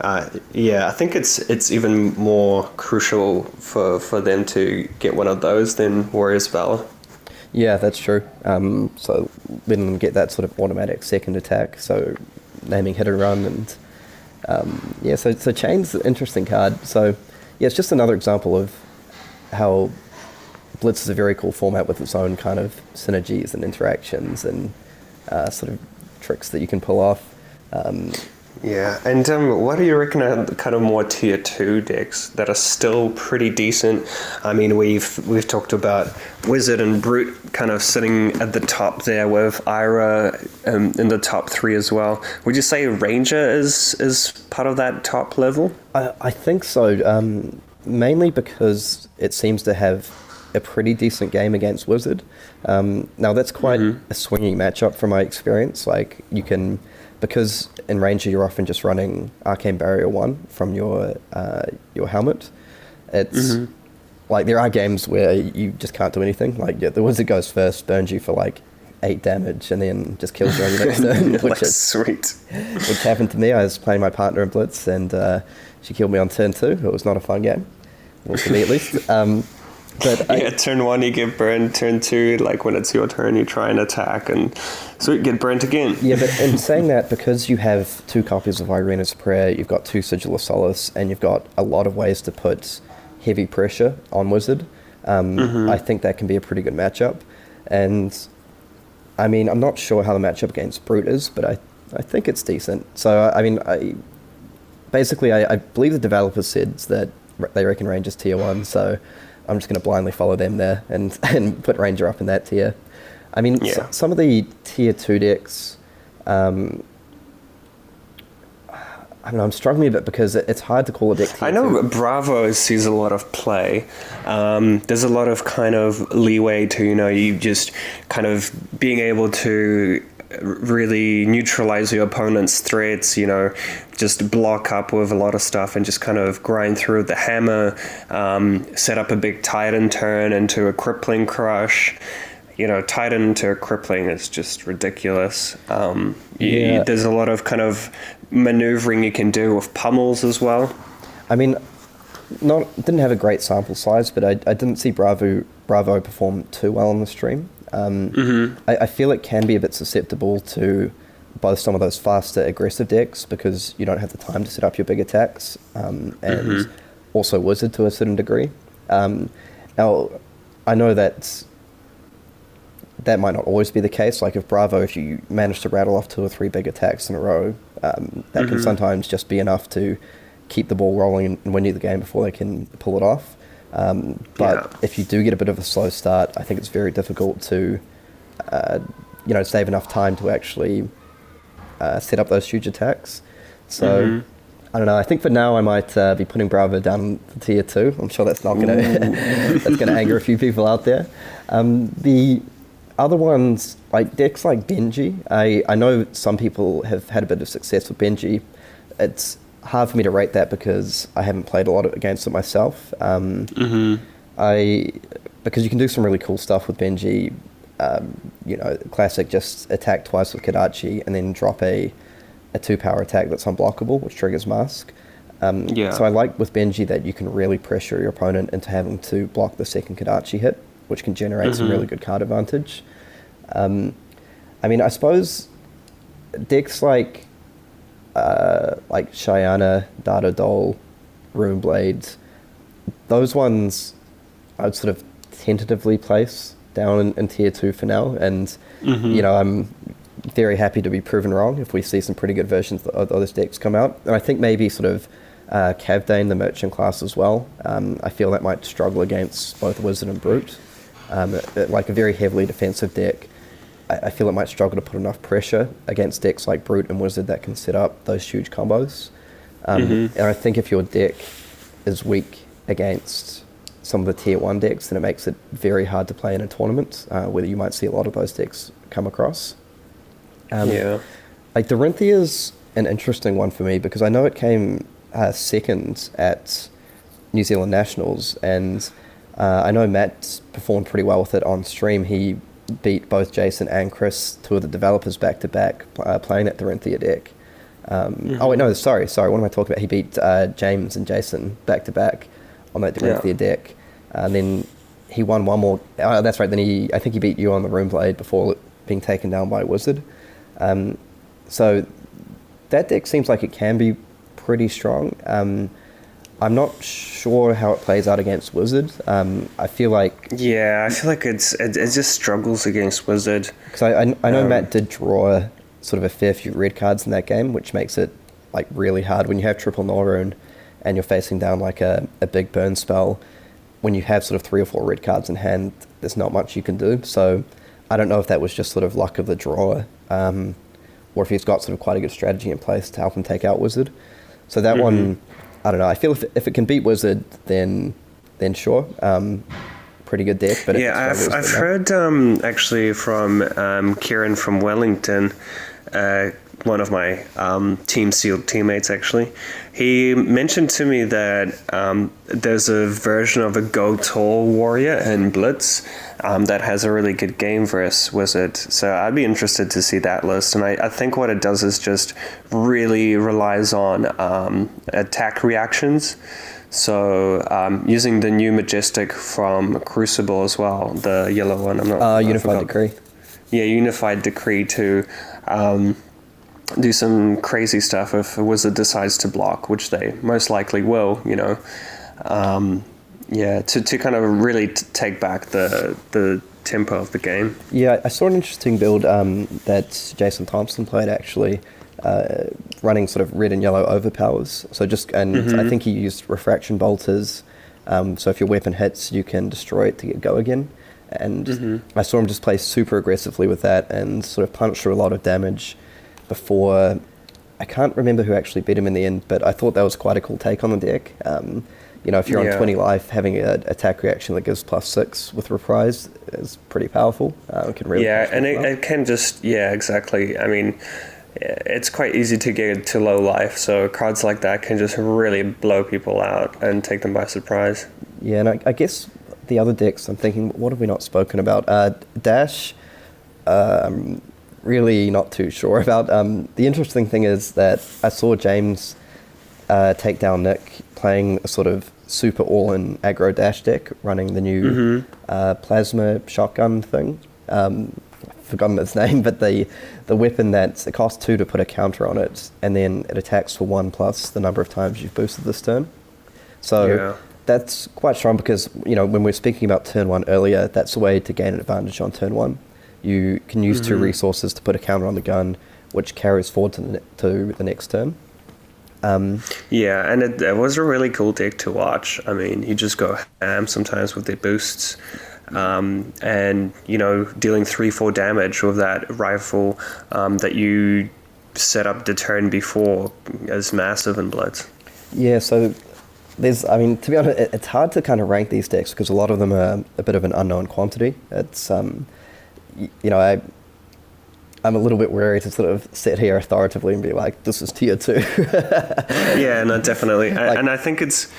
I think it's even more crucial for them to get one of those than Warrior's Valor. Yeah, that's true. So letting them get that sort of automatic second attack, so naming Hit and Run, and so Chain's an interesting card. So it's just another example of how Blitz is a very cool format with its own kind of synergies and interactions and sort of tricks that you can pull off. What do you reckon are kind of more tier 2 decks that are still pretty decent? I mean, we've talked about Wizard and Brute kind of sitting at the top there, with Ira in the top 3 as well. Would you say Ranger is part of that top level? I think so, mainly because it seems to have a pretty decent game against Wizard. Now that's quite a swinging matchup from my experience. Like, you can, because in Ranger you're often just running Arcane Barrier 1 from your helmet. It's like, there are games where you just can't do anything. Like, the Wizard goes first, burns you for like 8 damage, and then just kills you on your next turn. Which is sweet. Which happened to me. I was playing my partner in Blitz, and she killed me on turn 2. It was not a fun game. Well, for me at least. Turn 1 you get burned, turn 2, like when it's your turn, you try and attack, and so you get burnt again. Yeah, but in saying that, because you have 2 copies of Irena's Prayer, you've got 2 Sigil of Solace, and you've got a lot of ways to put heavy pressure on Wizard, I think that can be a pretty good matchup. And I mean, I'm not sure how the matchup against Brute is, but I think it's decent. So I mean, I believe the developers said that they reckon Ranger's tier 1, so I'm just going to blindly follow them there and put Ranger up in that tier. I mean, some of the tier 2 decks, I don't know, I'm struggling a bit because it's hard to call a deck tier 2. I know Bravo sees a lot of play. There's a lot of kind of leeway to, you just kind of being able to really neutralize your opponent's threats, just block up with a lot of stuff and just kind of grind through the hammer, set up a big Titan turn into a crippling crush. Titan into a crippling is just ridiculous. There's a lot of kind of maneuvering you can do with pummels as well. I mean, didn't have a great sample size, but I didn't see Bravo perform too well on the stream. I feel it can be a bit susceptible to both some of those faster aggressive decks, because you don't have the time to set up your big attacks, and also Wizard to a certain degree. Now, I know that might not always be the case. Like, if you manage to rattle off 2 or 3 big attacks in a row, that can sometimes just be enough to keep the ball rolling and win you the game before they can pull it off. But if you do get a bit of a slow start, I think it's very difficult to, save enough time to actually set up those huge attacks. So, I don't know. I think for now I might be putting Bravo down to tier 2. I'm sure that's not going to anger a few people out there. The other ones, like decks like Benji, I know some people have had a bit of success with Benji. It's hard for me to rate that because I haven't played a lot against it myself. Because you can do some really cool stuff with Benji. Classic, just attack twice with Kodachi and then drop a 2-power attack that's unblockable, which triggers Mask. So I like with Benji that you can really pressure your opponent into having to block the second Kodachi hit, which can generate some really good card advantage. I mean, I suppose decks like Shyana, Data Doll, Runeblade, those ones I'd sort of tentatively place down in tier 2 for now, and I'm very happy to be proven wrong if we see some pretty good versions of those decks come out. And I think maybe sort of Cavdane, the merchant class as well. I feel that might struggle against both Wizard and Brute. Like a very heavily defensive deck, I feel it might struggle to put enough pressure against decks like Brute and Wizard that can set up those huge combos. And I think if your deck is weak against some of the tier 1 decks, then it makes it very hard to play in a tournament, where you might see a lot of those decks come across. Like Dorinthia is an interesting one for me because I know it came second at New Zealand Nationals, and I know Matt performed pretty well with it on stream. He beat both Jason and Chris, two of the developers, back to back, playing that Dorinthia deck. Oh wait, no, sorry, what am I talking about? He beat James and Jason back to back on that Dorinthia deck, and then he won one more. That's right. Then I think he beat you on the Runeblade before being taken down by Wizard. So that deck seems like it can be pretty strong. I'm not sure how it plays out against Wizard. I feel like it just struggles against Wizard. Because I know Matt did draw sort of a fair few red cards in that game, which makes it like really hard when you have triple null rune and you're facing down like a big burn spell. When you have sort of 3 or 4 red cards in hand, there's not much you can do. So I don't know if that was just sort of luck of the draw, or if he's got sort of quite a good strategy in place to help him take out Wizard. So that one, I don't know. I feel if it can beat Wizard, then sure, pretty good deck. But I've heard actually from Kieran from Wellington, one of my Team Sealed teammates actually. He mentioned to me that there's a version of a Go Tall Warrior in Blitz that has a really good game versus Wizard. So I'd be interested to see that list. And I think what it does is just really relies on attack reactions. So using the new Majestic from Crucible as well, the yellow one. Unified Decree. Yeah, Unified Decree to do some crazy stuff if a Wizard decides to block, which they most likely will, to kind of really take back the tempo of the game. Yeah, I saw an interesting build that Jason Thompson played actually, running sort of red and yellow overpowers. So I think he used Refraction Bolters, so if your weapon hits, you can destroy it to get go again. And I saw him just play super aggressively with that and sort of punch through a lot of damage before. I can't remember who actually beat him in the end, but I thought that was quite a cool take on the deck. If you're on 20 life, having an attack reaction that gives +6 with Reprise is pretty powerful. It can really it can just, exactly. I mean, it's quite easy to get to low life, so cards like that can just really blow people out and take them by surprise. Yeah, and I guess the other decks, I'm thinking, what have we not spoken about? Dash, I'm really not too sure about. The interesting thing is that I saw James take down Nick playing a sort of super all-in aggro Dash deck, running the new plasma shotgun thing. I've forgotten its name, but the weapon it costs 2 to put a counter on it, and then it attacks for 1 plus the number of times you've boosted this turn. So that's quite strong because, when we're speaking about turn 1 earlier, that's a way to gain an advantage on turn 1. You can use 2 resources to put a counter on the gun, which carries forward to the next turn. And it was a really cool deck to watch. I mean, you just go ham sometimes with their boosts. And, dealing 3-4 damage with that rifle that you set up the turn before is massive in Blitz. Yeah, so to be honest, it's hard to kind of rank these decks because a lot of them are a bit of an unknown quantity. It's, I'm a little bit wary to sort of sit here authoritatively and be like, this is tier 2. Yeah, no, definitely. And I think it's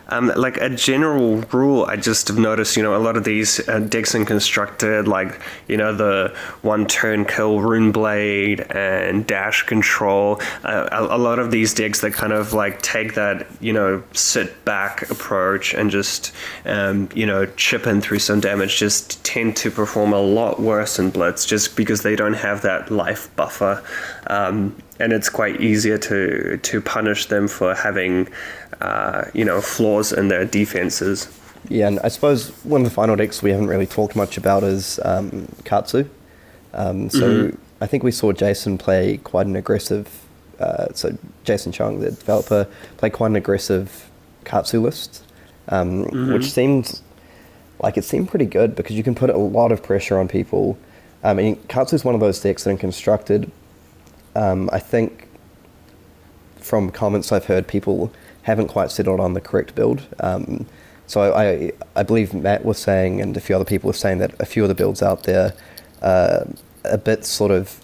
like a general rule, I just have noticed, a lot of these decks in Constructed, like, the one-turn kill Rune Blade and Dash Control, a lot of these decks that kind of like take that, sit-back approach and just, chip in through some damage, just tend to perform a lot worse in Blitz, just because they don't have that life buffer. And it's quite easier to punish them for having, flaws in their defenses. Yeah, and I suppose one of the final decks we haven't really talked much about is Katsu. I think we saw Jason play quite an aggressive, so Jason Chung, the developer, play quite an aggressive Katsu list, which seemed pretty good because you can put a lot of pressure on people. I mean, Katsu is one of those decks that in Constructed, I think from comments I've heard, people haven't quite settled on the correct build. So I believe Matt was saying, and a few other people were saying, that a few of the builds out there are a bit sort of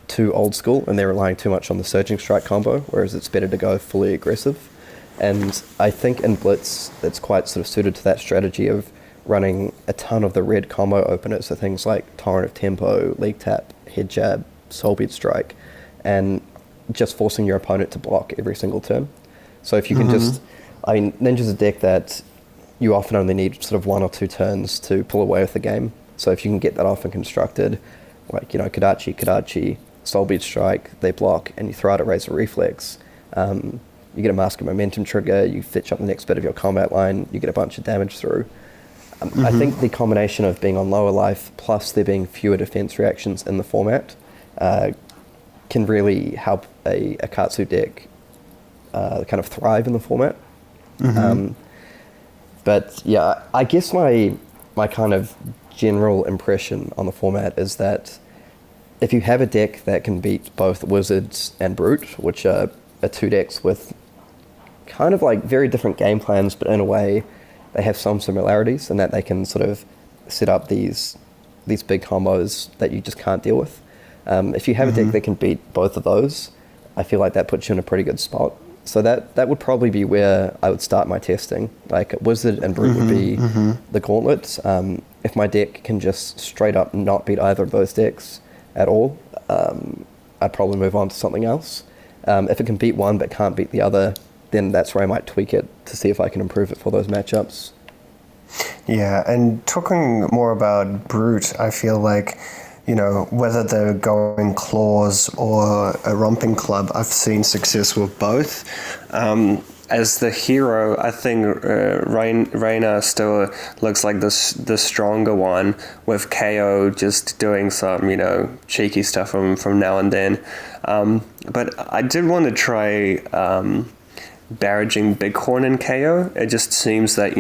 too old school and they're relying too much on the Surging Strike combo, whereas it's better to go fully aggressive. And I think in Blitz, it's quite sort of suited to that strategy of running a ton of the red combo openers, so things like Torrent of Tempo, League Tap, Head Jab, Soulbeat Strike, and just forcing your opponent to block every single turn. So if you can Ninja's a deck that you often only need sort of 1 or 2 turns to pull away with the game. So if you can get that off and Constructed, like, Kadachi, Soulbeat Strike, they block, and you throw out a Razor Reflex, you get a Mask of Momentum trigger, you fetch up the next bit of your combat line, you get a bunch of damage through. I think the combination of being on lower life plus there being fewer defense reactions in the format can really help a Katsu deck kind of thrive in the format. But yeah, I guess my kind of general impression on the format is that if you have a deck that can beat both Wizards and Brute, which are 2 decks with kind of like very different game plans, but in a way they have some similarities in that they can sort of set up these big combos that you just can't deal with. If you have a deck that can beat both of those, I feel like that puts you in a pretty good spot. So that would probably be where I would start my testing. Like Wizard and Brute would be the gauntlet. If my deck can just straight up not beat either of those decks at all, I'd probably move on to something else. If it can beat one but can't beat the other, then that's where I might tweak it to see if I can improve it for those matchups. Yeah, and talking more about Brute, I feel like, whether they're going Claws or a Romping Club, I've seen success with both. As the hero, I think Reina still looks like the stronger one, with KO just doing some, cheeky stuff from now and then. But I did want to try barraging Bighorn in KO. It just seems that,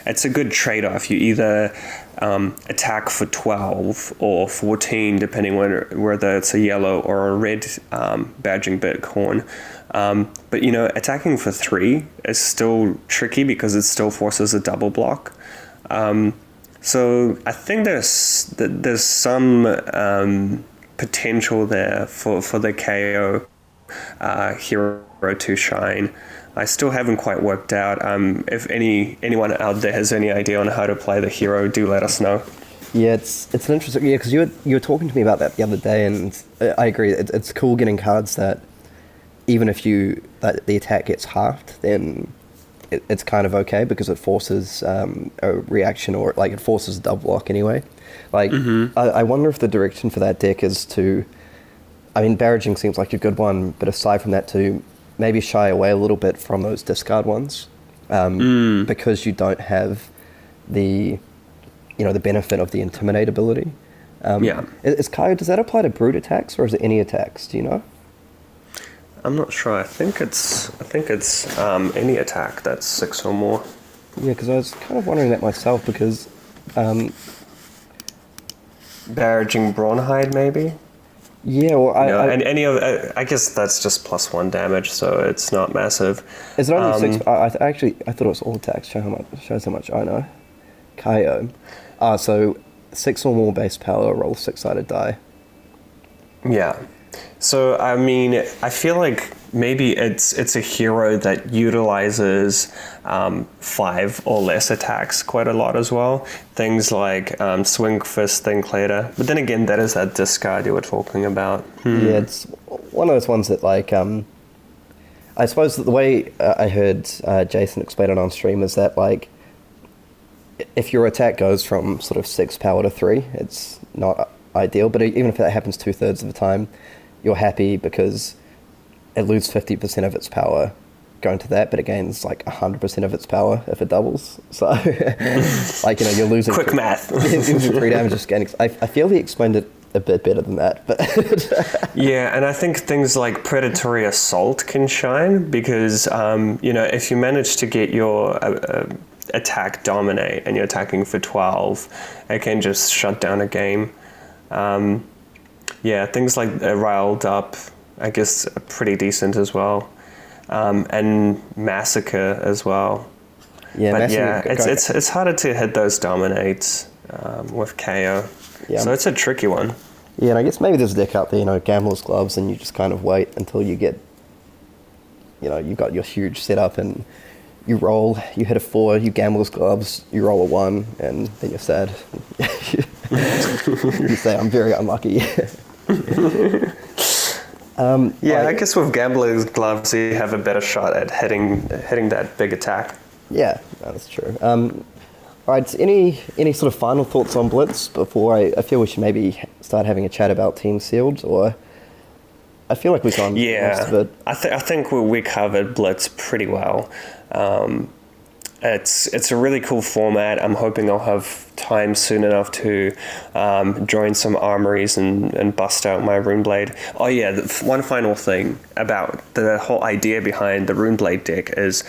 it's a good trade-off. You either attack for 12 or 14, depending whether it's a yellow or a red badging Bighorn. But, attacking for 3 is still tricky because it still forces a double block. So I think there's some potential there for the KO hero to shine. I still haven't quite worked out. If anyone out there has any idea on how to play the hero, do let us know. Yeah, it's an interesting, because you were talking to me about that the other day, and I agree. It's cool getting cards that even if the attack gets halved, then it's kind of okay because it forces a reaction, or like it forces a double block anyway. Like I wonder if the direction for that deck is to, barraging seems like a good one, but aside from that, to maybe shy away a little bit from those discard ones, because you don't have the benefit of the Intimidate ability. Is KO, does that apply to Brute attacks, or is it any attacks? Do you know? I'm not sure. I think it's any attack that's 6 or more. Yeah, because I was kind of wondering that myself, because barraging Brawnhide maybe. Yeah, well, and any of I guess that's just +1 damage, so it's not massive. Is it only 6? I thought it was all attacks. Shows how much I know. KO. So 6 or more base power, roll 6-sided die. Yeah. So, I mean, I feel like maybe it's a hero that utilizes 5 or less attacks quite a lot as well. Things like Swing Fist, Think Later. But then again, that is that discard you were talking about. Yeah, it's one of those ones that, like, I suppose that the way I heard Jason explain it on stream is that, like, if your attack goes from sort of 6 power to 3, it's not ideal. But even if that happens 2/3 of the time, you're happy because it loses 50% of its power going to that, but it gains like 100% of its power if it doubles. So, like, you know, you're losing... Quick math. Losing 3 damage, just gaining... I feel he explained it a bit better than that, but... Yeah, and I think things like Predatory Assault can shine because, you know, if you manage to get your attack dominate and you're attacking for 12, it can just shut down a game. Yeah, things like Riled Up, I guess, are pretty decent as well. And Massacre as well. Yeah, but it's harder to hit those dominates with KO. Yeah. So it's a tricky one. Yeah, and I guess maybe there's a deck out there, you know, Gambler's Gloves, and you just kind of wait until you get, you know, you've got your huge setup and you roll, you hit a 4, you Gambler's Gloves, you roll a 1, and then you're sad. You say, I'm very unlucky. I guess with Gambler's Gloves, you have a better shot at hitting that big attack. Yeah, that's true. All right, so any sort of final thoughts on Blitz before I feel we should maybe start having a chat about Team Sealed, or I feel like we've gone most of it. I think we covered Blitz pretty well. It's a really cool format. I'm hoping I'll have time soon enough to join some armories and bust out my Runeblade. Oh yeah, one final thing about the whole idea behind the Runeblade deck is,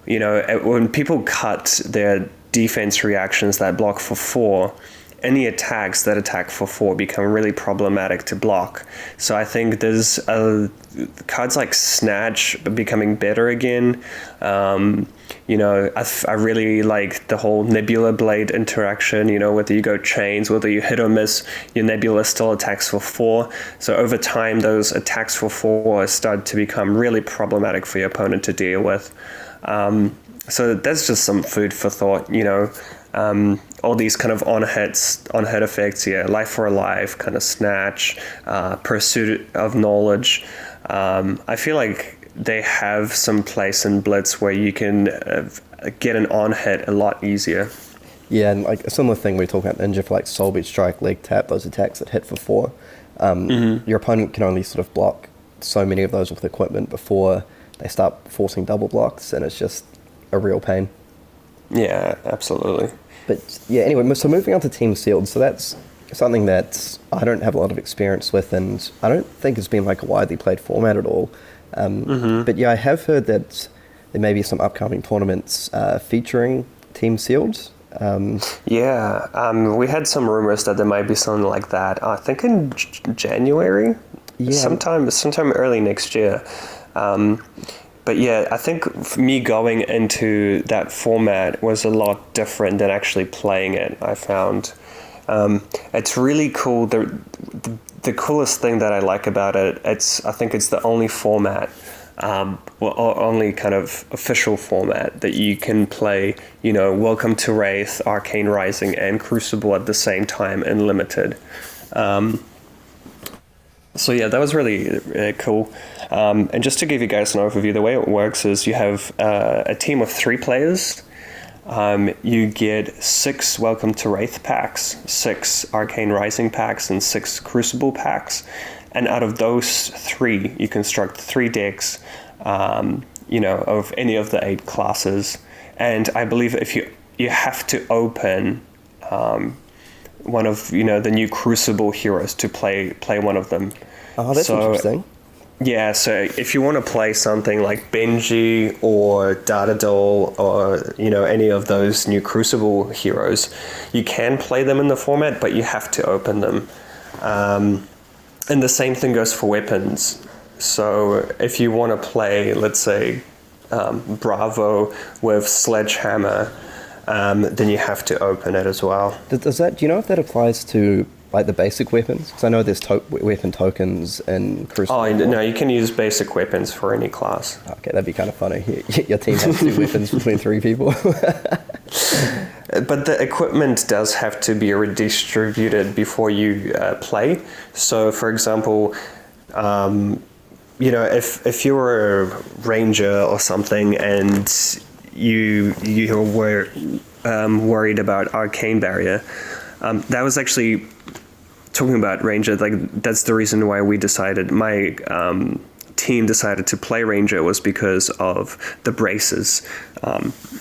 you know, when people cut their defense reactions that block for 4, any attacks that attack for 4 become really problematic to block. So I think there's cards like Snatch becoming better again. You know, I really like the whole Nebula Blade interaction, you know, whether you go chains, whether you hit or miss, your Nebula still attacks for 4. So over time, those attacks for 4 start to become really problematic for your opponent to deal with. So that's just some food for thought, you know. All these kind of on-hit effects, Life for Alive, kind of Snatch, Pursuit of Knowledge. I feel like they have some place in Blitz where you can get an on-hit a lot easier. Yeah, and like a similar thing we talk about Ninja for like Soul Beat Strike, Leg Tap, those attacks that hit for 4. Your opponent can only sort of block so many of those with equipment before they start forcing double blocks, and it's just a real pain. Yeah, absolutely. But yeah, anyway, so moving on to Team Sealed, so that's something that I don't have a lot of experience with, and I don't think it's been like a widely played format at all. But yeah, I have heard that there may be some upcoming tournaments featuring Team Sealed. We had some rumors that there might be something like that. I think in January, sometime early next year. But yeah, I think me going into that format was a lot different than actually playing it, I found. It's really cool. The coolest thing that I like about it, I think it's the only format, or only kind of official format that you can play, you know, Welcome to Wraith, Arcane Rising, and Crucible at the same time in Limited. So yeah, that was really cool. And just to give you guys an overview, the way it works is you have a team of 3 players. You get 6 Welcome to Wraith packs, 6 Arcane Rising packs, and 6 Crucible packs. And out of those 3, you construct 3 decks, you know, of any of the 8 classes. And I believe if you have to open one of, you know, the new Crucible heroes to play one of them. Oh, that's interesting. Yeah, so if you want to play something like Benji or Datadol or, you know, any of those new Crucible heroes, you can play them in the format, but you have to open them. And the same thing goes for weapons. So if you want to play, let's say, Bravo with Sledgehammer, then you have to open it as well. Do you know if that applies to like the basic weapons? Because I know there's weapon tokens in Crucible. Oh, no, you can use basic weapons for any class. Okay, that'd be kind of funny. Your team has 2 weapons between 3 people. But the equipment does have to be redistributed before you play. So, for example, if you were a ranger or something and you were worried about arcane barrier, that was actually talking about ranger. Like, that's the reason why we decided my team decided to play ranger, was because of the braces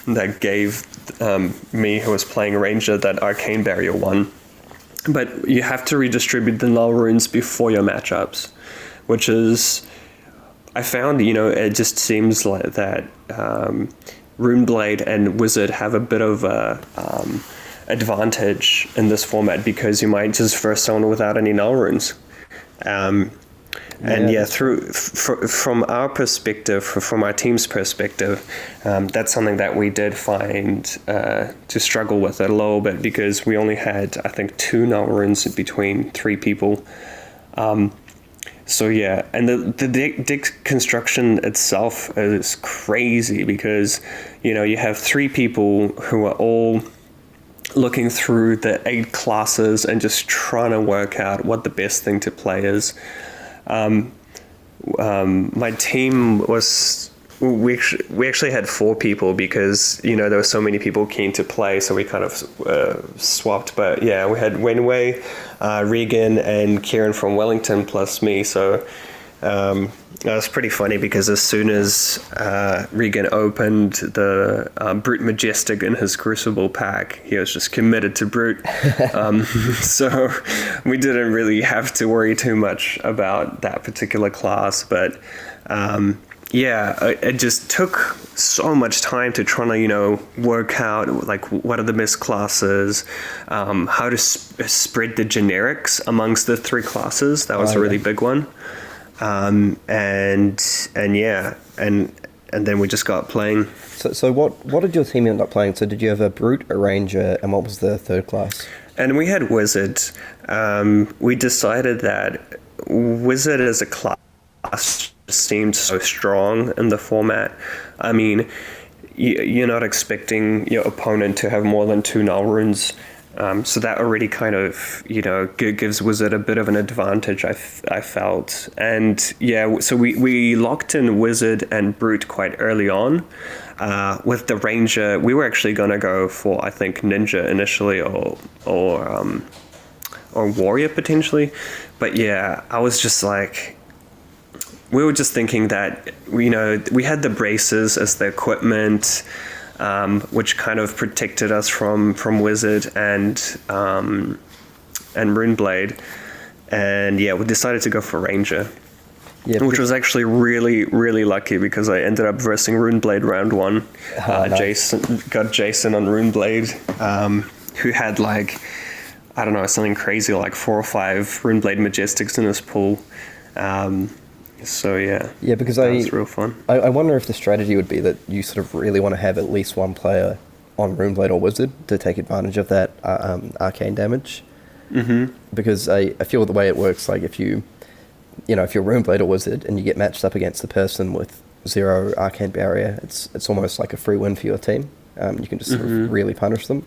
that gave me, who was playing ranger, that arcane barrier 1. But you have to redistribute the null runes before your matchups, which is, I found, it just seems like that Runeblade and Wizard have a bit of a advantage in this format, because you might just verse someone without any null runes. From our perspective, from our team's perspective, that's something that we did find to struggle with it a little bit, because we only had, I think, 2 null runes between 3 people. So yeah, and the deck construction itself is crazy, because you have 3 people who are all looking through the 8 classes and just trying to work out what the best thing to play is. My team was, we actually had 4 people, because there were so many people keen to play, so we kind of swapped. But yeah, we had Wenwei, Regan, and Kieran from Wellington plus me. So it was pretty funny, because as soon as Regan opened the Brute Majestic in his Crucible pack, he was just committed to Brute. So we didn't really have to worry too much about that particular class. But it just took so much time to try to, work out, like, what are the best classes, how to spread the generics amongst the 3 classes. That was a really big one. And then we just got playing. So what did your team end up playing? So did you have a Brute, a Ranger, and what was the 3rd class? And we had Wizard. We decided that Wizard as a class seemed so strong in the format. I mean, you're not expecting your opponent to have more than 2 null runes. So that already kind of, gives Wizard a bit of an advantage, I felt. And yeah, so we locked in Wizard and Brute quite early on. With the Ranger, we were actually going to go for, I think, Ninja initially, or Warrior potentially. But yeah, I was just like, we were just thinking that, we had the braces as the equipment, which kind of protected us from Wizard and Runeblade. And yeah, we decided to go for Ranger. Yeah, which was actually really, really lucky, because I ended up versing Runeblade round 1. Nice. Jason on Runeblade, who had I don't know, something crazy like 4 or 5 Runeblade Majestics in his pool. So yeah, because that's real fun. I wonder if the strategy would be that you sort of really want to have at least 1 player on Runeblade or Wizard to take advantage of that arcane damage. Mm-hmm. Because I feel the way it works, like if you're Runeblade or Wizard and you get matched up against the person with 0 arcane barrier, it's almost like a free win for your team. You can just sort of really punish them.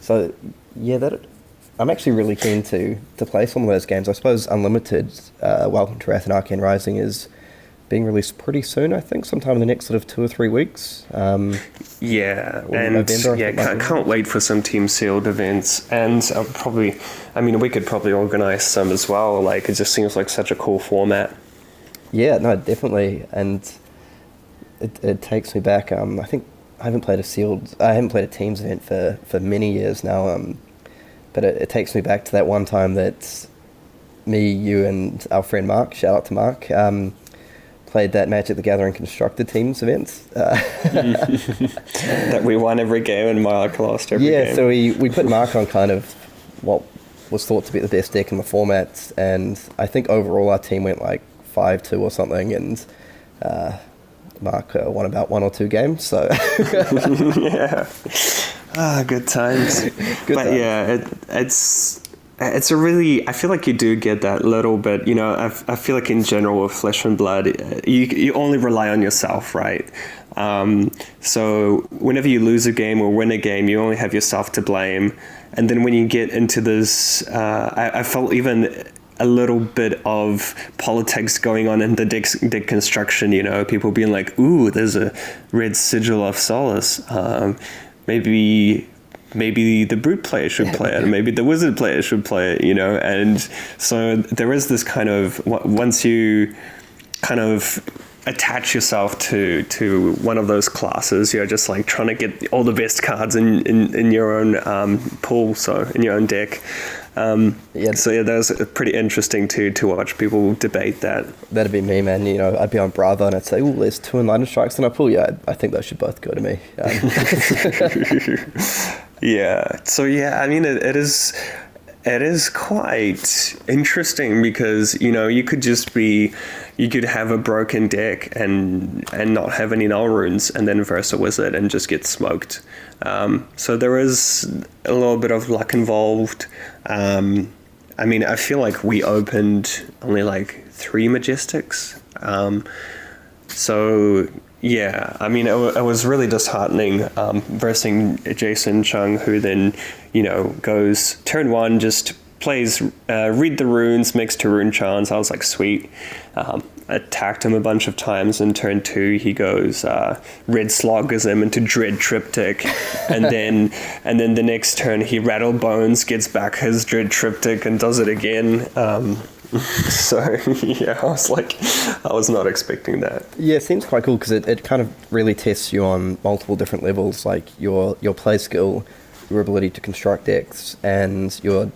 So yeah, I'm actually really keen to play some of those games. I suppose Unlimited, Welcome to Wrath and Arcane Rising is being released pretty soon, I think, sometime in the next sort of 2 or 3 weeks. Can't wait for some team sealed events. And we could probably organize some as well. Like, it just seems like such a cool format. Yeah, no, definitely. And it takes me back. I think I haven't played a teams event for many years now. But it takes me back to that one time that me, you, and our friend Mark, shout out to Mark, played that Magic the Gathering Constructed teams event. That we won every game and Mark lost every game. Yeah, so we put Mark on kind of what was thought to be the best deck in the format, and I think overall our team went 5-2 or something, and Mark won about 1 or 2 games, so... Yeah. Good times. Good but times. yeah, it's a really, I feel like you do get that little bit, I feel like in general with Flesh and Blood, you only rely on yourself, right? So whenever you lose a game or win a game, you only have yourself to blame. And then when you get into this, I felt even a little bit of politics going on in the deck construction, people being like, ooh, there's a red sigil of Solace. Maybe the brute player should play it, or maybe the wizard player should play it, and so there is this kind of, once you kind of attach yourself to one of those classes, you're just like trying to get all the best cards in your own pool, so in your own deck. So yeah, that was pretty interesting to watch people debate that. That'd be me, man. I'd be on Bravo and I'd say, oh, there's 2 Enlightened Strikes in our pool. Yeah, I think those should both go to me. Yeah. So yeah, I mean, it is quite interesting because, you could have a broken deck and not have any null runes and then verse a wizard and just get smoked. So there is a little bit of luck involved. I mean, I feel like we opened only like 3 Majestics. So yeah, I mean, it was really disheartening versing Jason Chung, who then, goes turn 1, just plays read the runes, makes 2 rune charms. I was like, sweet. Attacked him a bunch of times. In turn 2, he goes red sloggers him into Dread Triptych, and then the next turn he rattle bones, gets back his Dread Triptych, and does it again. So yeah, I was not expecting that. Yeah, it seems quite cool because it kind of really tests you on multiple different levels, like your play skill, your ability to construct decks, and your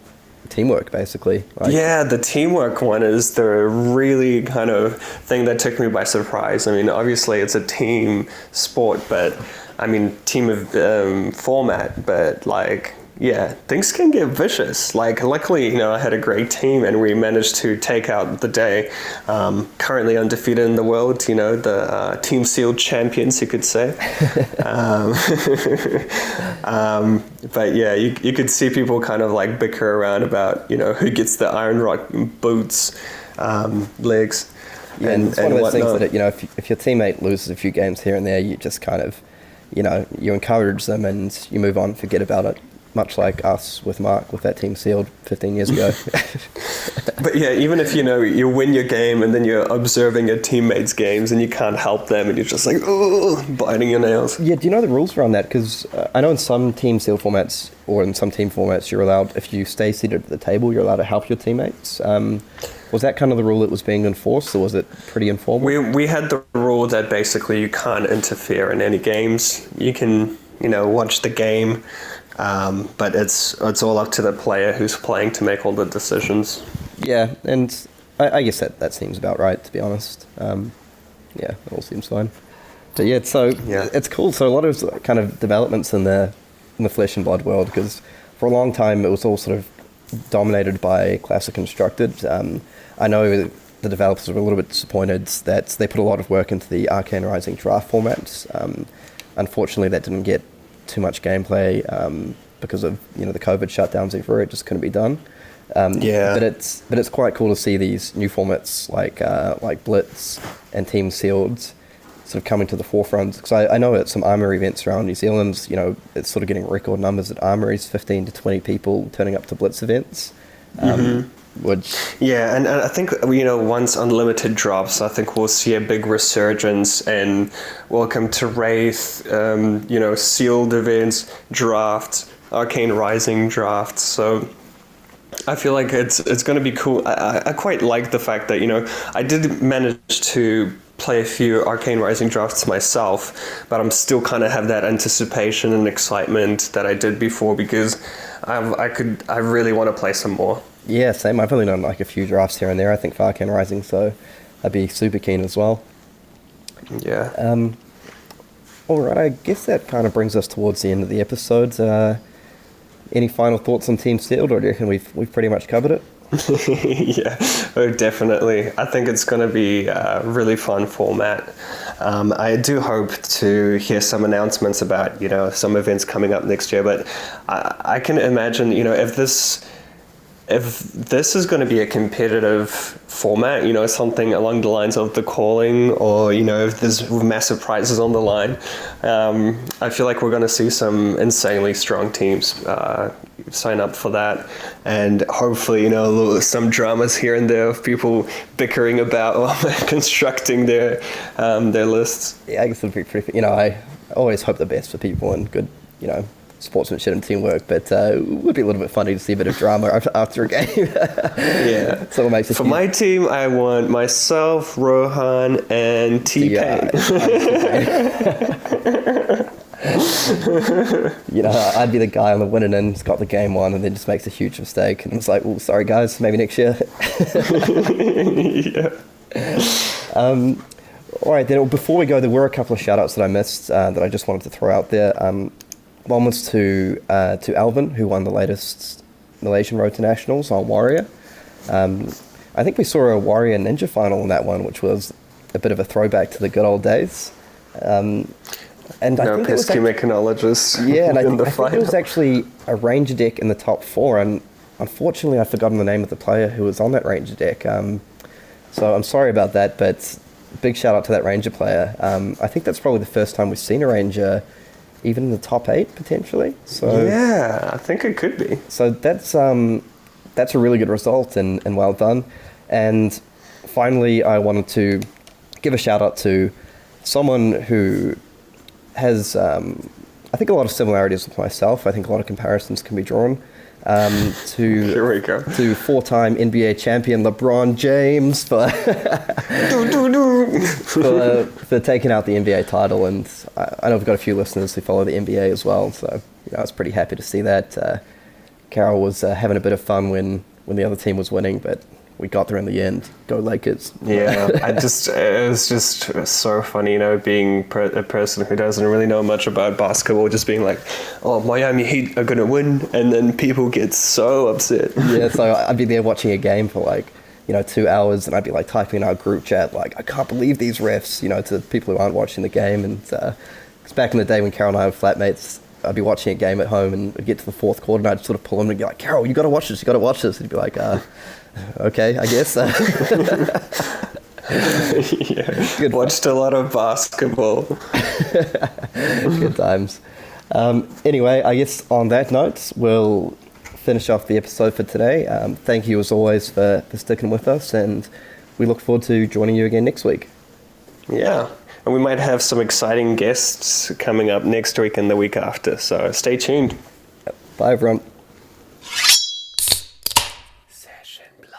teamwork, basically. Yeah, the teamwork one is the really kind of thing that took me by surprise. I mean, obviously it's a team sport, but I mean, team of format, but like, yeah, things can get vicious. Like, luckily, I had a great team and we managed to take out the day. Currently undefeated in the world, the team sealed champions, you could say. But yeah, you could see people kind of like bicker around about, who gets the Iron Rock boots, legs. Yeah, and it's one of those things that, if your teammate loses a few games here and there, you just kind of, you encourage them and you move on and forget about it. Much like us with Mark, with that team sealed 15 years ago. But yeah, even if, you win your game and then you're observing your teammates' games and you can't help them and you're just like, oh, biting your nails. Yeah, do you know the rules around that? Because I know in some team seal formats or in some team formats, you're allowed, if you stay seated at the table, you're allowed to help your teammates. Was that kind of the rule that was being enforced, or was it pretty informal? We had the rule that basically you can't interfere in any games. You can, watch the game, but it's all up to the player who's playing to make all the decisions. Yeah, and I guess that seems about right, to be honest. Yeah, it all seems fine. But yeah, it's cool. So a lot of kind of developments in the Flesh and Blood world, because for a long time it was all sort of dominated by Classic Constructed. I know the developers were a little bit disappointed that they put a lot of work into the Arcane Rising draft format. Unfortunately, that didn't get too much gameplay because of the COVID shutdowns everywhere. It just couldn't be done. But it's quite cool to see these new formats like Blitz and Team Sealed sort of coming to the forefront. Because I know at some armory events around New Zealand, it's sort of getting record numbers at armories, 15 to 20 people turning up to Blitz events. Yeah, and I think, once Unlimited drops, I think we'll see a big resurgence and Welcome to Wraith, sealed events, drafts, Arcane Rising drafts. So I feel like it's going to be cool. I quite like the fact that, I did manage to play a few Arcane Rising drafts myself, but I'm still kind of have that anticipation and excitement that I did before, because I really want to play some more. Yeah, same. I've only done like a few drafts here and there, I think, for Arcane Rising, so I'd be super keen as well. Yeah. Alright, I guess that kind of brings us towards the end of the episode. Any final thoughts on Team Sealed, or do you reckon we've pretty much covered it? Yeah, oh, definitely. I think it's going to be a really fun format. I do hope to hear some announcements about, some events coming up next year, but I can imagine, if this is going to be a competitive format, something along the lines of the calling, or, if there's massive prizes on the line, I feel like we're going to see some insanely strong teams sign up for that. And hopefully, some dramas here and there of people bickering about constructing their lists. Yeah, I guess it'll be pretty, I always hope the best for people and good, sportsmanship and teamwork, but it would be a little bit funny to see a bit of drama after a game. Yeah. So it makes it for my team, I want myself, Rohan, and T-Pain. I'd be the guy on the winning end who's got the game on and then just makes a huge mistake, and it's like, oh, sorry guys, maybe next year. Yeah. All right, then before we go, there were a couple of shout-outs that I missed that I just wanted to throw out there. One was to Alvin, who won the latest Malaysian Road to Nationals on Warrior. I think we saw a Warrior Ninja final in that one, which was a bit of a throwback to the good old days. And I think pesky mechanologist. Yeah, and I think it was actually a Ranger deck in the top 4, and unfortunately I've forgotten the name of the player who was on that Ranger deck. So I'm sorry about that, but big shout out to that Ranger player. I think that's probably the first time we've seen a Ranger even in the top 8 potentially. So yeah, I think it could be. So that's a really good result and well done. And finally, I wanted to give a shout out to someone who has, I think, a lot of similarities with myself. I think a lot of comparisons can be drawn Here we go. to 4-time NBA champion LeBron James for taking out the NBA title. And I know we've got a few listeners who follow the NBA as well, so I was pretty happy to see that. Karol was having a bit of fun when the other team was winning, but we got there in the end. Go Lakers. Yeah, it was just so funny, being a person who doesn't really know much about basketball, just being like, oh, Miami Heat are going to win, and then people get so upset. Yeah, so I'd be there watching a game for 2 hours, and I'd be typing in our group chat, I can't believe these refs, to people who aren't watching the game. And because back in the day when Karol and I were flatmates, I'd be watching a game at home, and I'd get to the fourth quarter, and I'd sort of pull him and be like, Karol, you got to watch this. And he'd be like, okay, I guess. Yeah, good. Watched a lot of basketball. Good times. Anyway, I guess on that note, we'll finish off the episode for today. Thank you as always for sticking with us, and we look forward to joining you again next week. Yeah, and we might have some exciting guests coming up next week and the week after, so stay tuned. Bye, everyone. Session Blood.